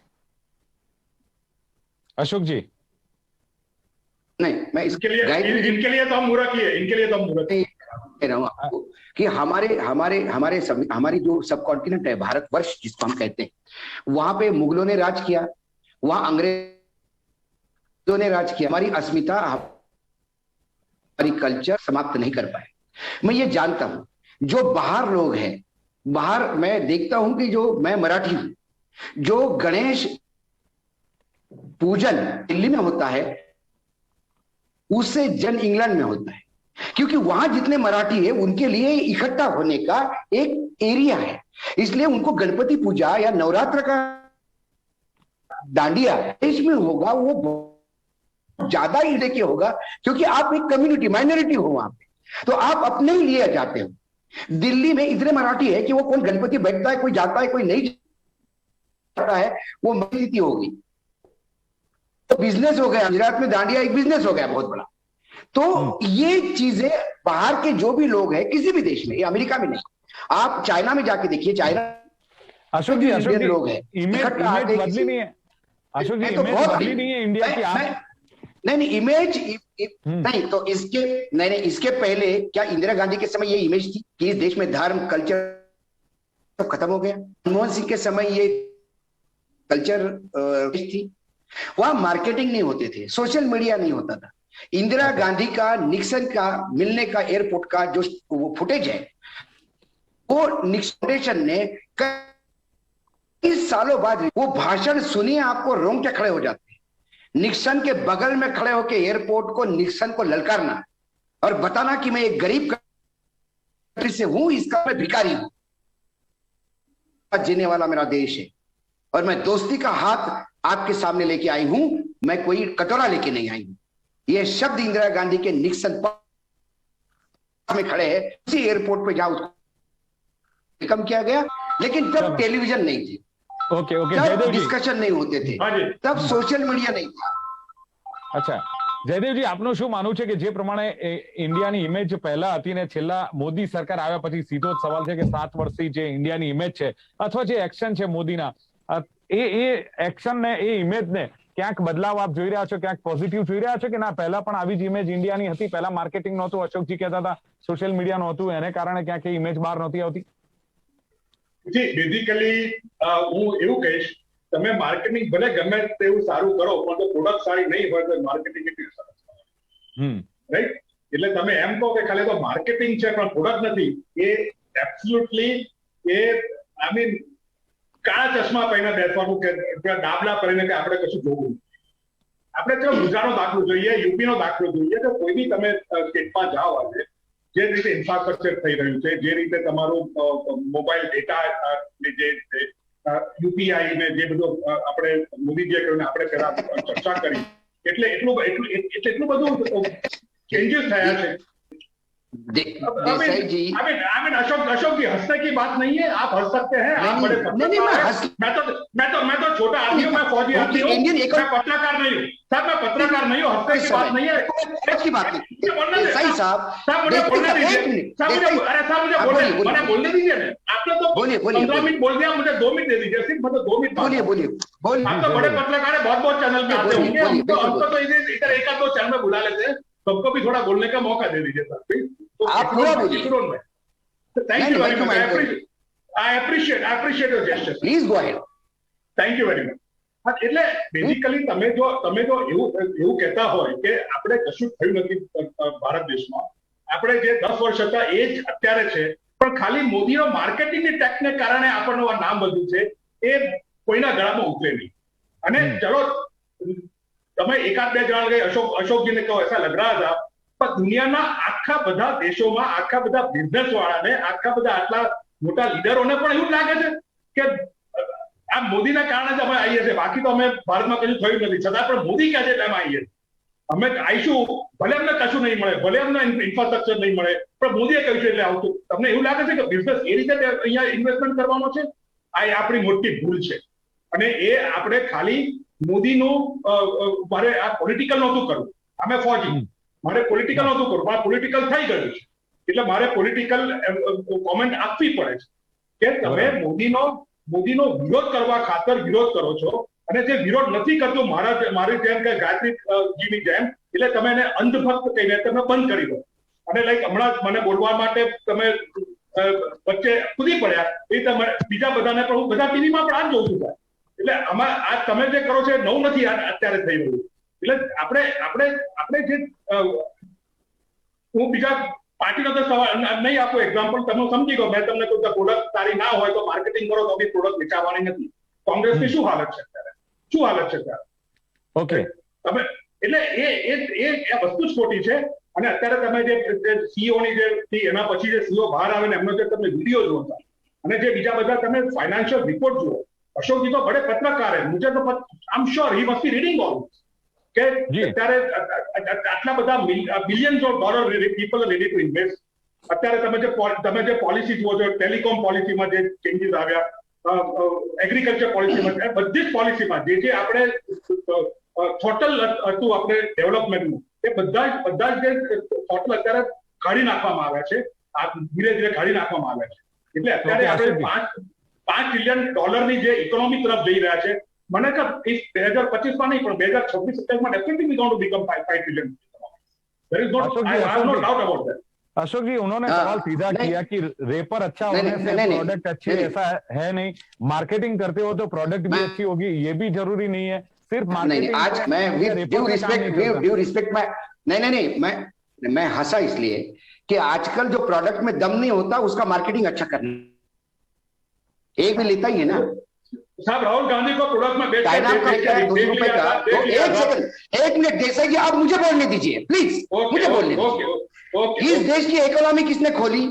A: अशोक जी
B: नहीं, मैं
D: इनके लिए तो हम मूर्ख ही है, इनके लिए तो हम मूर्ख
B: कह रहा हूँ आपको कि हमारी जो सब कॉन्टिनेंट है, भारतवर्ष जिसको हम कहते हैं, वहां पे मुगलों ने राज किया, वहां अंग्रेजों ने राज किया. हमारी अस्मिता, हमारी कल्चर समाप्त नहीं कर पाए. मैं ये जानता हूं, जो बाहर लोग हैं, बाहर मैं देखता हूं कि जो मैं मराठी हूं, जो गणेश पूजन दिल्ली में होता है उससे जन इंग्लैंड में होता है, क्योंकि वहां जितने मराठी है उनके लिए इकट्ठा होने का एक एरिया है. इसलिए उनको गणपति पूजा या नवरात्र का दांडिया देश में होगा वो ज्यादा ही देखिए होगा, क्योंकि आप एक कम्युनिटी माइनॉरिटी हो वहां पे, तो आप अपने ही लिए जाते हो. दिल्ली में इतने मराठी है कि वो कौन गणपति बैठता है, कोई जाता है, कोई नहीं जाता है, वो माइनॉरिटी होगी. तो बिजनेस हो गया, गुजरात में दांडिया एक बिजनेस हो गया बहुत बड़ा. तो ये चीजें बाहर के जो भी लोग हैं किसी भी देश में, ये अमेरिका में नहीं, आप चाइना में जाके देखिए, चाइना
A: अशोक जी
B: लोग हैं,
A: इमेज बदली नहीं है. अशोक जी इमेज बदली नहीं है इंडिया की.
B: नहीं इमेज नहीं, तो इसके पहले क्या इंदिरा गांधी के समय ये इमेज थी कि इस देश में धर्म कल्चर सब खत्म हो गया? मनमोहन सिंह के समय ये कल्चर थी, वहां मार्केटिंग नहीं होते थे, सोशल मीडिया नहीं होता था. इंदिरा गांधी का निक्सन का मिलने का एयरपोर्ट का जो फुटेज है, वो निक्सन ने कई सालों बाद वो भाषण सुनिए, आपको रोंगटे खड़े हो जाते हैं. निक्सन के बगल में खड़े होकर एयरपोर्ट को निक्सन को ललकारना और बताना कि मैं एक गरीब कंट्री से हूं, इसका मैं भिखारी हूं, जीने वाला मेरा देश है और मैं दोस्ती का हाथ आपके सामने लेके आई हूं, मैं कोई कटोरा लेके नहीं आई हूं. ये शब्द इंदिरा गांधी के निक्सन में खड़े हैं उसी एयरपोर्ट पे जहां उसको वेलकम किया गया, लेकिन तब टेलीविजन नहीं थी, तब डिस्कशन नहीं होते थे, तब सोशल मीडिया नहीं था.
A: અચ્છા જયદેવજી, આપનું શું માનવું છે કે જે પ્રમાણે ઇન્ડિયાની ઇમેજ પહેલા હતી ને છેલ્લા મોદી સરકાર આવ્યા પછી સીધો જ સવાલ છે કે 7 વર્ષથી જે ઇન્ડિયાની ઇમેજ છે અથવા જે એક્શન છે મોદીના, એ એક્શન ને એ ઇમેજ ને ક્યાંક બદલાવ આપ જોઈ રહ્યા છો, ક્યાંક પોઝિટિવ જોઈ રહ્યા છો કે ના પહેલા પણ આવી જ ઇમેજ ઇન્ડિયાની હતી, પહેલા માર્કેટિંગ નહોતું, અશોકજી કહેતા હતા સોશિયલ મીડિયા નહોતું, એને કારણે ક્યાંક એ ઇમેજ બહાર નહોતી આવતી?
D: બેઝિકલી હું એવું કહીશ, તમે માર્કેટિંગ ભલે ગમે તેવું સારું કરો પણ જો પ્રોડક્ટ સારી નહીં હોય તો માર્કેટિંગ કેટલી સરસ, રાઈટ? એટલે તમે એમ કહો કે ખાલી તો માર્કેટિંગ છે પણ પ્રોડક્ટ નથી, એ એબ્સોલ્યુટલી એ આઈ મીન કાળા ચશ્મા પહેરીને બેસવાનું કે ડાબલા કરીને કે આપણે કશું જોવું. આપણે ચલો ગુજરાતનો દાખલો જોઈએ, યુપીનો દાખલો જોઈએ, તો કોઈ બી તમે સ્ટેટમાં જાઓ આજે જે રીતે ઇન્ફ્રાસ્ટ્રક્ચર થઈ રહ્યું છે, જે રીતે તમારું મોબાઈલ ડેટા જે યુપીઆઈ ને જે બધું આપણે મોદીજીએ કહ્યું ને આપણે પેલા ચર્ચા કરી, એટલે એટલું બધું चेंजेस થયા છે.
B: देसाई जी,
D: अशोक जी हंसने की बात नहीं है, आप हंस सकते हैं, आप बड़े मैं तो छोटा आदमी हूँ, मैं फौजी आदमी हूँ, मैं पत्रकार नहीं हूँ साहब, मैं पत्रकार नहीं हूँ, हंसने की बात नहीं है,
B: की बात नहीं।
D: देसाई साहब मुझे बोलने दीजिए, साहब मुझे बोलने दीजिए ना, आपने तो 15 मिनट बोल दिया, मुझे 2 मिनट दे दीजिए, सिर्फ मतलब 2 मिनट
B: बोलिए।
D: आप तो बड़े पत्रकार है, बहुत चैनल में आते होंगे, हमको तो इधर एक आध दो चैनल में बुला लेते हैं, सबको भी थोड़ा बोलने का मौका दे दीजिए सर प्लीज।
B: आप पूरा बोलिए।
D: Thank you very much, I appreciate your gesture.
B: Please go ahead.
D: Thank you very much. એટલે બેઝિકલી તમે જો એવું કહેતા હોય કે આપણે કશું થયું નથી ભારત દેશમાં, આપણે જે 10 વર્ષ હતા એ જ અત્યારે છે, પણ ખાલી મોદીનો માર્કેટિંગની ટેકને કારણે આપણનું આ નામ વધ્યું છે, એ કોઈના ગળામાં ઉતરે નહીં। અને ચલો તમે એકાદ બે જણા ગઈ અશોકજીને કહો એસા લગ રહા હતા, પણ દુનિયાના આખા બધા દેશોમાં આખા બધા બિઝનેસ વાળાને, આખા બધા આટલા મોટા લીડરોને પણ એવું લાગે છે કે આ મોદીના કારણે જ અમે આવીએ છીએ, બાકી તો અમે ભારતમાં કશું થયું નથી, છતાં પણ મોદી કહે છે એટલે અમે આવીએ, અમે આવીશું, ભલે અમને કશું નહીં મળે, ભલે અમને ઇન્ફ્રાસ્ટ્રક્ચર નહીં મળે, પણ મોદીએ કહ્યું છે એટલે આવતું। તમને એવું લાગે છે કે બિઝનેસ એ રીતે અહીંયા ઇન્વેસ્ટમેન્ટ કરવાનો છે? આ આપણી મોટી ભૂલ છે, અને એ આપણે ખાલી મોદીનું મારે આ પોલિટિકલ નહોતું કરવું, અમે ફોજી, મારે પોલિટિકલ નહોતું કરવું, પણ પોલિટિકલ થઈ ગયું છે, એટલે મારે પોલિટિકલ કોમેન્ટ આપવી પડે છે કે તમે મોદીનો વિરોધ કરવા ખાતર વિરોધ કરો છો, અને જે વિરોધ નથી કરતો મારી જેમ કે ગાયત્રીજીની જેમ, એટલે તમે એને અંધભક્ત કહીને તમે બંધ કરી દો, અને લાઈક હમણાં મને બોલવા માટે તમે વચ્ચે કૂદી પડ્યા, એ તમે બીજા બધાને પણ હું બધા ટીવીમાં પણ આ જ જોઉં છું, એટલે આમાં આ તમે જે કરો છો એ નવું નથી અત્યારે થઈ રહ્યું, એટલે આપણે જે હું બીજા પાર્ટીનો તો સવાલ નહીં આપું એક્ઝામ્પલ, તમે સમજી ગયો, મેં તમને કોઈ પ્રોડક્ટ સારી ના હોય તો માર્કેટિંગ કરો તો બી પ્રોડક્ટ વેચાવાની નથી। કોંગ્રેસની શું હાલત છે અત્યારે, શું હાલત છે અત્યારે?
A: ઓકે,
D: તમે એટલે એ વસ્તુ જ ખોટી છે। અને અત્યારે તમે જે સીઈઓની જે એના પછી જે સીઈઓ બહાર આવે ને એમનો જે તમે વિડીયો જુઓ અને જે બીજા બધા તમે ફાઇનાન્શિયલ રિપોર્ટ જુઓ, અશોકજી તો બડે પત્રકાર है, मुझे तो I am sure he must be reading all કે અત્યારે આટલા બધા billions of dollar people are ready to invest. અત્યારે તમે જે પોલિસી જુઓ છો, ટેલિકોમ પોલિસીમાં જે ચેન્જીસ આવ્યા, એગ્રીકલ્ચર પોલિસીમાં, બધી જ પોલિસીમાં જે આપણે ટોટલ હતું આપણે ડેવલપમેન્ટનું, એ બધા જ જે ટોટલ અત્યારે કાઢી નાખવામાં આવ્યા છે, આ ધીરે ધીરે કાઢી નાખવામાં આવ્યા છે, એટલે અત્યારે આપણે $5 ટ્રિલિયન જે ઇકોનોમી તરફ જઈ રહ્યા છે। मैंने कहा इस 2025 में नहीं, पर 2026-27 में definitely we going to become 5 trillion. There is not, I have no doubt about that.
A: Ashok ji, उन्होंने सवाल सीधा किया कि रेपर अच्छा होने से प्रोडक्ट अच्छी, ऐसा है नहीं, मार्केटिंग करते हो तो प्रोडक्ट भी अच्छी होगी, ये भी जरूरी नहीं है, सिर्फ मार्केटिंग।
B: आज मैं ड्यू रिस्पेक्ट मैं हंसा इसलिए कि आजकल जो प्रोडक्ट में दम नहीं होता उसका मार्केटिंग अच्छा करना एक भी लेता ही है ना
D: साहब। राहुल गांधी को प्रोडक्ट में बेच
B: ₹2 का, तो एक सेकंड, एक मिनट जैसे कि आप मुझे बोलने दीजिए प्लीज, मुझे बोलने दीजिए। इस देश की इकोनॉमी किसने खोली?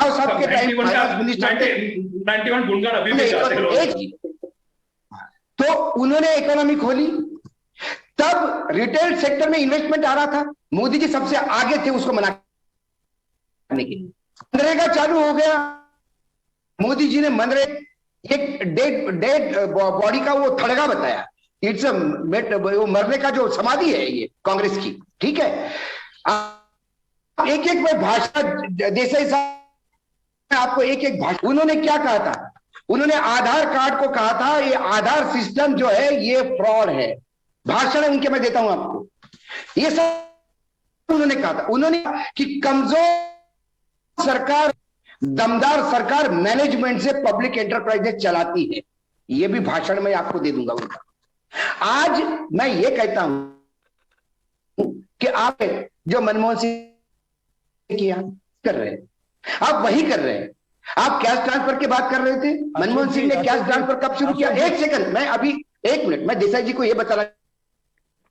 B: सबके टाइम फाइनेंस मिनिस्टर
D: 91 गुनगान अभी भी
B: तो उन्होंने इकोनॉमी खोली, तब रिटेल सेक्टर में इन्वेस्टमेंट आ रहा था, मोदी जी सबसे आगे थे उसको मना करने के लिए। मनरेगा चालू हो गया, मोदी जी ने मनरेगा एक डेड बॉडी का वो थड़गा बताया, इट्स वो मरने का जो समाधि है ये कांग्रेस की, ठीक है। एक में भाषा देसाई साहब आपको एक भाषा, उन्होंने क्या कहा था? उन्होंने आधार कार्ड को कहा था ये आधार सिस्टम जो है ये फ्रॉड है। भाषण उनके मैं देता हूं आपको, ये सब उन्होंने कहा था। उन्होंने कि कमजोर सरकार दमदार सरकार मैनेजमेंट से पब्लिक एंटरप्राइजेस चलाती है। ये भी भाषण में आपको दे दूंगा उनका। आज मैं ये कहता हूं कि आप जो मनमोहन सिंह किया कर रहे हैं, आप वही कर रहे हैं। आप कैश ट्रांसफर की बात कर रहे थे, मनमोहन सिंह ने कैश ट्रांसफर कब शुरू किया? एक सेकंड, मैं अभी 1 मिनट, मैं देसाई जी को यह बताना,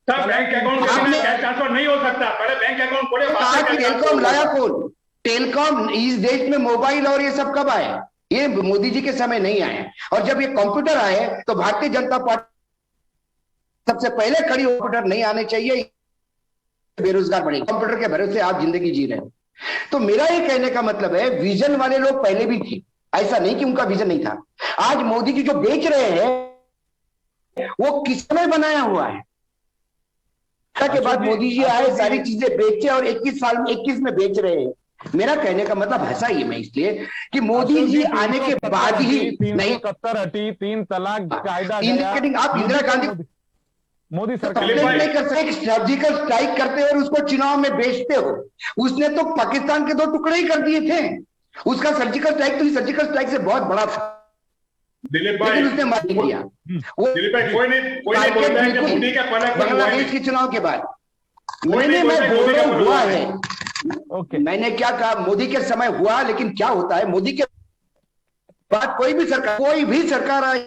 D: बैंक अकाउंट कैश ट्रांसफर नहीं हो सकता, पहले बैंक अकाउंट खोले।
B: टेलीकॉम लाया कौन? टेलीकॉम इस देश में मोबाइल और ये सब कब आए? ये मोदी जी के समय नहीं आए। और जब ये कंप्यूटर आए तो भारतीय जनता पार्टी सबसे पहले खड़ी, कंप्यूटर नहीं आने चाहिए, बेरोजगार बढ़ेगा। कंप्यूटर के भरोसे आप जिंदगी जी रहे हैं। तो मेरा ये कहने का मतलब है, विजन वाले लोग पहले भी थे, ऐसा नहीं कि उनका विजन नहीं था। आज मोदी जी जो बेच रहे हैं वो किसने बनाया हुआ है? के बाद मोदी जी आए, सारी चीजें बेचे और 21 में बेच रहे हैं। मेरा कहने का मतलब ऐसा ही है, मैं इसलिए कि मोदी जी आने के बाद ही नहीं,
A: 370 हटी, 3 तलाक कायदा
B: आप इंदिरा गांधी
A: मोदी सरकार
B: नहीं कर सकते। सर्जिकल स्ट्राइक करते हो और उसको चुनाव में बेचते हो। उसने तो पाकिस्तान के 2 टुकड़े ही कर दिए थे। उसका सर्जिकल स्ट्राइक तो सर्जिकल स्ट्राइक से बहुत बड़ा था,
D: दिलीप भाई,
B: लेकिन उसने मार दिया।
D: दिलीप भाई, कोई नहीं बोलता है कि मोदी का पलक
B: बांग्लादेश के चुनाव के बाद मैं बोल रहा हुआ है।
A: ओके,
B: मैंने क्या कहा? मोदी के समय हुआ, लेकिन क्या होता है मोदी के बाद कोई भी सरकार आए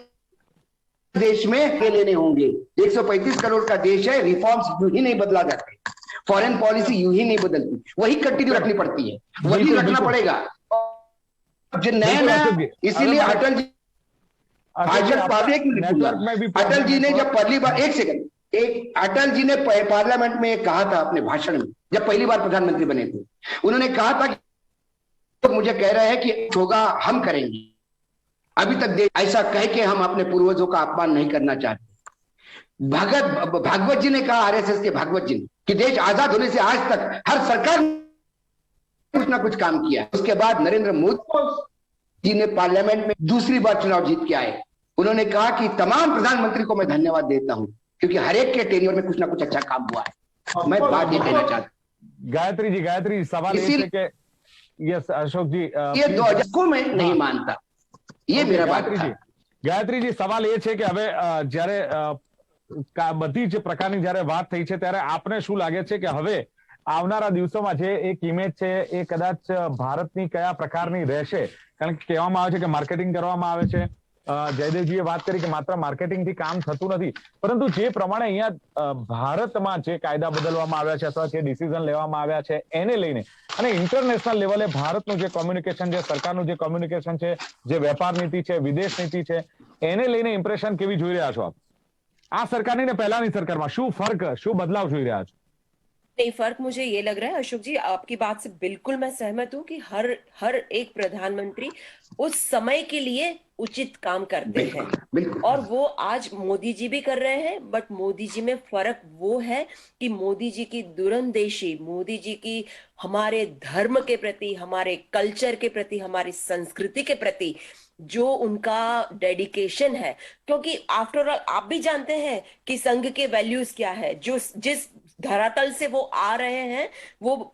B: देश में के लेने होंगे। 135 करोड़ का देश है, रिफॉर्म्स यूं ही नहीं बदला जाते, फॉरेन पॉलिसी यूं ही नहीं बदलती, वही कंटिन्यू रखनी पड़ती है, वही रखना पड़ेगा। जो नया, इसीलिए अटल जी, अटल जी ने जब पहली बार, एक सेकंड, अटल जी ने पार्लियामेंट में कहा था अपने भाषण में, जब पहली बार प्रधानमंत्री बने थे, उन्होंने कहा था कि तो मुझे कह रहे हैं कि होगा हम करेंगे। अभी तक ऐसा कह के हम अपने पूर्वजों का अपमान नहीं करना चाहते। भागवत जी ने कहा, आरएसएस के भागवत जी ने, कि देश आजाद होने से आज तक हर सरकार कुछ ना कुछ काम किया। उसके बाद नरेंद्र मोदी जी ने पार्लियामेंट में दूसरी बार चुनाव जीत के आए। उन्होंने कहा कि तमाम प्रधानमंत्री को मैं धन्यवाद देता हूं, क्योंकि हर एक के टेन्योर में कुछ ना कुछ अच्छा काम हुआ है। मैं बात ये कहना चाहता हूं।
A: गायत्री जी सवाल ये है कि यस अशोक जी,
B: ये 2000 को मैं नहीं मानता, ये मेरा बात था।
A: ગાયત્રી જી સવાલ એ છે કે હવે જ્યારે બધી જ પ્રકારની જ્યારે વાત થઈ છે ત્યારે આપને શું લાગે છે કે હવે આવનારા દિવસોમાં જે એક ઇમેજ છે એ કદાચ ભારતની કયા પ્રકારની રહેશે? કારણ કે કહેવામાં આવે છે કે માર્કેટિંગ કરવામાં આવે છે, જયદેવજીએ વાત કરી કે માત્ર માર્કેટિંગથી કામ થતું નથી, પરંતુ જે પ્રમાણે અહીંયા ભારતમાં જે કાયદા બદલવામાં આવ્યા છે અથવા જે ડિસિઝન લેવામાં આવ્યા છે એને લઈને અને ઇન્ટરનેશનલ લેવલે ભારતનું જે કોમ્યુનિકેશન છે, સરકારનું જે કોમ્યુનિકેશન છે, જે વેપાર નીતિ છે, વિદેશ નીતિ છે, એને લઈને ઇમ્પ્રેશન કેવી જોઈ રહ્યા છો આપ? આ સરકારની ને પહેલાની સરકારમાં શું ફર્ક, શું બદલાવ જોઈ રહ્યા છો?
C: नहीं, फर्क मुझे ये लग रहा है अशोक जी, आपकी बात से बिल्कुल मैं सहमत हूं कि हर एक प्रधानमंत्री उस समय के लिए उचित काम करते हैं और वो आज मोदी जी भी कर रहे हैं। बट मोदी जी में फर्क वो है कि मोदी जी की दूरंदेशी, मोदी जी की हमारे धर्म के प्रति, हमारे कल्चर के प्रति, हमारी संस्कृति के प्रति जो उनका डेडिकेशन है, क्योंकि आफ्टर ऑल आप भी जानते हैं कि संघ के वैल्यूज क्या है। जो जिस धरातल से वो आ रहे हैं वो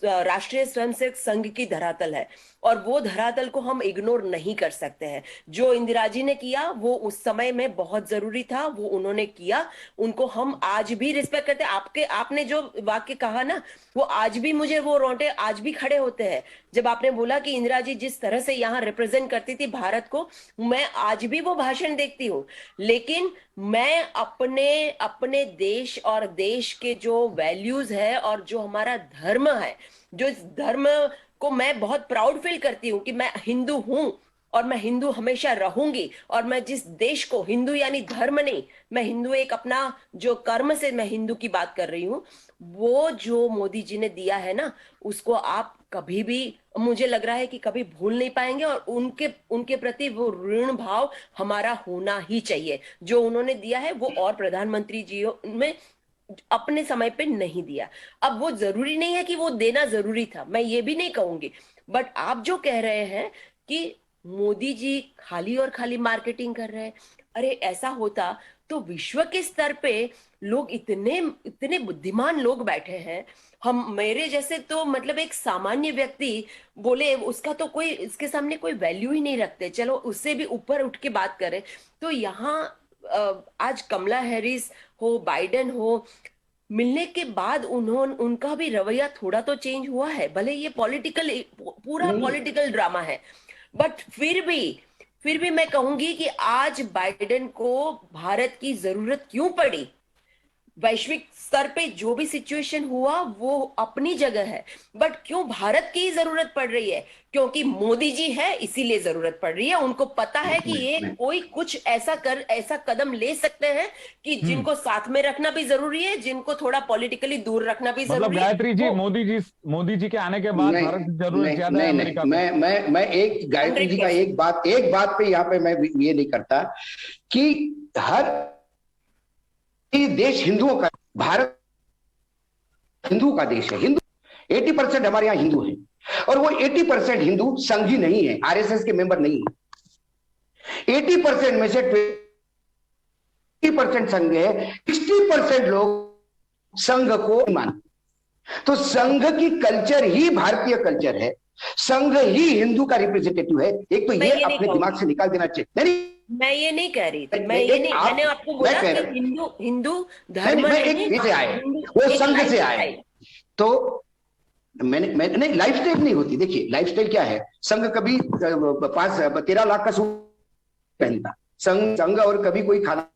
C: राष्ट्रीय स्वयंसेवक संघ की धरातल है और वो धरातल को हम इग्नोर नहीं कर सकते हैं। जो इंदिरा जी ने किया वो उस समय में बहुत जरूरी था, वो उन्होंने किया, उनको हम आज भी रिस्पेक्ट करते हैं। आपने जो वाक्य कहा ना, वो आज भी मुझे वो रोंगटे आज भी खड़े होते हैं जब आपने बोला कि इंदिरा जी जिस तरह से यहाँ रिप्रेजेंट करती थी भारत को, मैं आज भी वो भाषण देखती हूँ। लेकिन मैं अपने देश और देश के जो वैल्यूज है और जो हमारा धर्म है, जो इस धर्म को मैं बहुत प्राउड फील करती हूँ कि मैं हिंदू हूं और मैं हिंदू हमेशा रहूंगी। और मैं जिस देश को, हिंदू यानी धर्म नहीं, मैं हिंदू एक अपना जो कर्म से मैं हिंदू की बात कर रही हूँ, वो जो मोदी जी ने दिया है ना, उसको आप कभी भी, मुझे लग रहा है कि कभी भूल नहीं पाएंगे और उनके प्रति वो ऋण भाव हमारा होना ही चाहिए। जो उन्होंने दिया है वो और प्रधानमंत्री जी में अपने समय पे नहीं दिया। अब वो जरूरी नहीं है कि वो देना जरूरी था, मैं ये भी नहीं कहूंगी। बट आप जो कह रहे हैं कि मोदी जी खाली और खाली मार्केटिंग कर रहे हैं, अरे ऐसा होता तो विश्व के स्तर पे लोग इतने इतने बुद्धिमान लोग बैठे हैं, हम मेरे जैसे तो मतलब एक सामान्य व्यक्ति बोले उसका तो कोई इसके सामने कोई वैल्यू ही नहीं रखते, चलो उससे भी ऊपर उठ के बात करें। तो यहाँ आज कमला हैरिस हो, बाइडेन हो, मिलने के बाद उनका भी रवैया थोड़ा तो चेंज हुआ है, भले ये पॉलिटिकल पूरा पॉलिटिकल ड्रामा है, बट फिर भी मैं कहूंगी कि आज बाइडेन को भारत की जरूरत क्यों पड़ी। वैश्विक स्तर पे जो भी सिचुएशन हुआ वो अपनी जगह है, बट क्यों भारत की जरूरत पड़ रही है? क्योंकि मोदी जी है इसीलिए जरूरत पड़ रही है। उनको पता है कि ये कोई कुछ ऐसा कदम ले सकते हैं कि जिनको साथ में रखना भी जरूरी है, जिनको थोड़ा पॉलिटिकली दूर रखना भी
A: मतलब
C: जरूरी है।
A: गायत्री जी, मोदी जी के आने के बाद भारत की जरूरत ज्यादा है अमेरिका को।
B: मैं एक गायत्री जी का एक बात पे यहाँ पे मैं ये नहीं करता कि हर देश हिंदुओं का, भारत हिंदू का देश है। हिंदू 80% हमारे यहाँ हिंदू हैं, और वो 80% हिंदू संघी नहीं है, आरएसएस के मेंबर नहीं है। 80% में से 20% संघ है, 60% लोग संघ को मानते। तो संघ की कल्चर ही भारतीय कल्चर है, संघ ही हिंदू का रिप्रेजेंटेटिव है। एक तो ये अपने दिमाग से निकाल देना चाहिए। नहीं,
C: मैं ये नहीं कह रही थी, मैंने आपको बोला कि हिंदू धर्म
B: से आए, वो संघ से आए। तो मैंने लाइफस्टाइल नहीं होती। देखिए लाइफस्टाइल क्या है, संघ कभी 13 लाख का सूट पहनता, संघ और कभी कोई खाना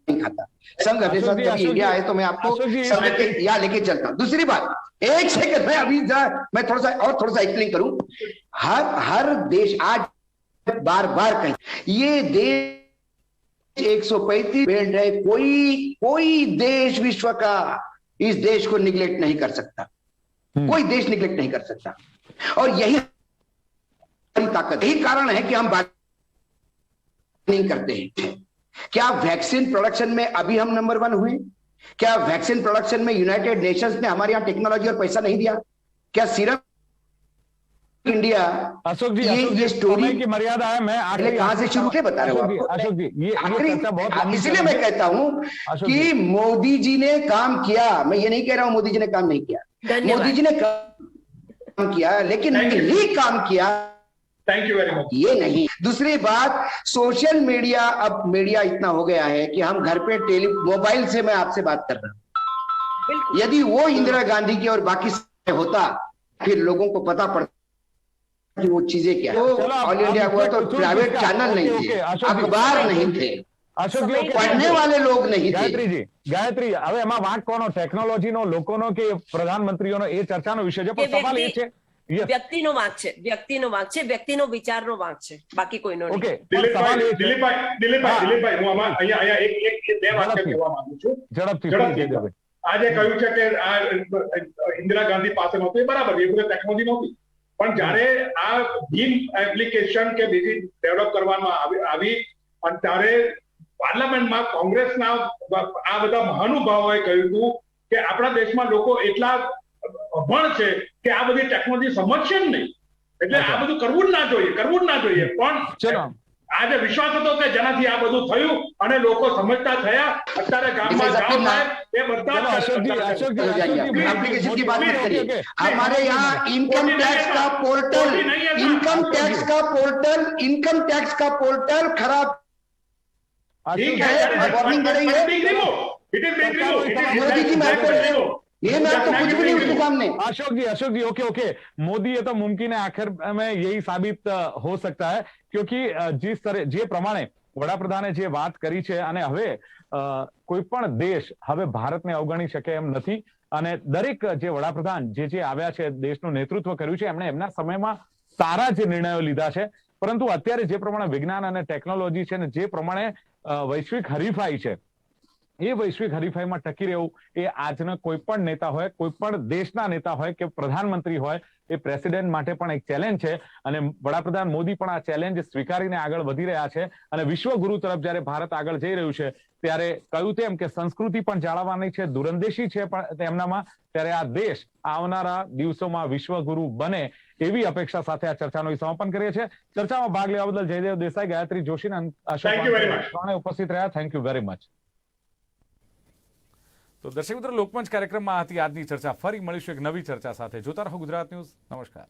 B: नहीं खाता। संघ अपने साथ कभी इंडिया आए तो मैं आपको संघ के यहाँ लेके चलता हूँ। दूसरी बात, एक सेकंड में अभी मैं थोड़ा सा एक्सप्लेन करूं। हर देश आज बार कहीं ये देश 135 बेल्ट है, कोई देश विश्व का इस देश को निगलेक्ट नहीं कर सकता, कोई देश निगलेक्ट नहीं कर सकता। और यही ताकत, यही कारण है कि हम बात नहीं करते हैं। क्या वैक्सीन प्रोडक्शन में अभी हम नंबर 1 हुए? क्या वैक्सीन प्रोडक्शन में यूनाइटेड नेशंस ने हमारे यहाँ टेक्नोलॉजी और पैसा नहीं दिया? क्या सीरम इंडिया?
A: अशोक जी,
B: ये स्टोरी
A: की मर्यादा है। मैं आखिरी
B: कहां से शुरू से बता रहा हूं
A: अशोक जी, ये चर्चा बहुत लंबी
B: इसलिए मैं कहता हूं कि मोदी जी ने काम किया। मैं ये नहीं कह रहा हूं मोदी जी ने काम नहीं किया, मोदी जी ने काम किया, लेकिन नहीं काम किया।
D: Thank you very much.
B: ये नहीं। दूसरी बात, सोशल मीडिया, अब मीडिया इतना हो गया है कि हम घर पे मोबाइल से मैं आपसे बात कर रहा हूं। यदि वो इंदिरा गांधी की और बाकी से होता, फिर लोगों को पता पड़ता कि वो चीजें क्या है। ऑल इंडिया हुआ तो प्राइवेट चैनल नहीं थे, अखबार नहीं थे,
A: अशोक जी
B: पढ़ने वाले लोग नहीं थे।
A: ગાયત્રી હવે એમાં વાંક કોનો? ટેકનોલોજીનો, લોકોનો કે પ્રધાનમંત્રીઓનો? એ ચર્ચાનો વિષય છે, પણ સવાલ એ છે
C: વ્યક્તિનો વાંક છે, વ્યક્તિનો વિચારનો વાંક છે, બાકી કોઈનો નહીં।
A: ઓકે,
D: દિલીપભાઈ હું આમાં અહીંયા એક બે વાક્ય કહેવા માંગુ છું
A: ઝડપથી।
D: આજે કહ્યું છે કે આ ઇન્દિરા ગાંધી પાસે નહોતું, એ બરાબર, એ બધી ટેકનોલોજી નહોતી, પણ જ્યારે આ ભીમ એપ્લિકેશન કે બીજી ડેવલપ કરવામાં આવી અને ત્યારે પાર્લામેન્ટમાં કોંગ્રેસના આ બધા મહાનુભાવોએ કહ્યું હતું કે આપણા દેશમાં લોકો એટલા અભણ છે કે આ બધી ટેકનોલોજી સમજશે જ નહીં, એટલે આ બધું કરવું જ ના જોઈએ। પણ આજે વિશ્વાસ હતો કે જેનાથી આ બધું થયું અને લોકો સમજતા થયા। અત્યારે ગામમાં ગામ થાય એ બધા
B: एप्लीकेशन की बात मत करिए। हमारे यहाँ इनकम टैक्स का पोर्टल खराब
D: ठीक है,
B: वार्निंग दे रही है। मोदी जी मैं ये मैं तो कुछ भी नहीं उसके सामने।
A: अशोक जी ओके, मोदी ये तो मुमकिन है आखिर में यही साबित हो सकता है, क्योंकि जिस तरह जे प्रमाणे વડાપ્રધાને જે વાત કરી છે, અને હવે કોઈ પણ દેશ હવે ભારતને અવગણી શકે એમ નથી, અને દરેક જે વડાપ્રધાન જે આવ્યા છે, દેશનું નેતૃત્વ કર્યું છે, એમણે એમના સમયમાં સારા જે નિર્ણયો લીધા છે, પરંતુ અત્યારે જે પ્રમાણે વિજ્ઞાન અને ટેકનોલોજી છે ને જે પ્રમાણે વૈશ્વિક હરીફાઈ છે, એ વૈશ્વિક હરીફાઈમાં ટકી રહેવું એ આજના કોઈ પણ નેતા હોય, કોઈ પણ દેશના નેતા હોય કે પ્રધાનમંત્રી હોય, એ પ્રેસિડેન્ટ માટે પણ એક ચેલેન્જ છે. અને વડાપ્રધાન મોદી પણ આ ચેલેન્જ સ્વીકારીને આગળ વધી રહ્યા છે. અને વિશ્વગુરુ તરફ જ્યારે ભારત આગળ જઈ રહ્યું છે ત્યારે કહ્યું તેમ કે સંસ્કૃતિ પણ જાળવવાની છે, દૂરંદેશી છે પણ તેમનામાં, ત્યારે આ દેશ આવનારા દિવસોમાં વિશ્વગુરુ બને એવી અપેક્ષા સાથે આ ચર્ચાનું સમાપન કરીએ છીએ. ચર્ચામાં ભાગ લેવા બદલ જયદેવ દેસાઈ, ગાયત્રી જોશી અને અશોક ત્રણે ઉપસ્થિત રહ્યા. Thank you very much. તો દર્શક મિત્રો, લોકમંચ કાર્યક્રમમાં હતી આજની ચર્ચા. ફરી મળીશું એક નવી ચર્ચા સાથે. જોતા રહો ગુજરાત ન્યૂઝ. નમસ્કાર.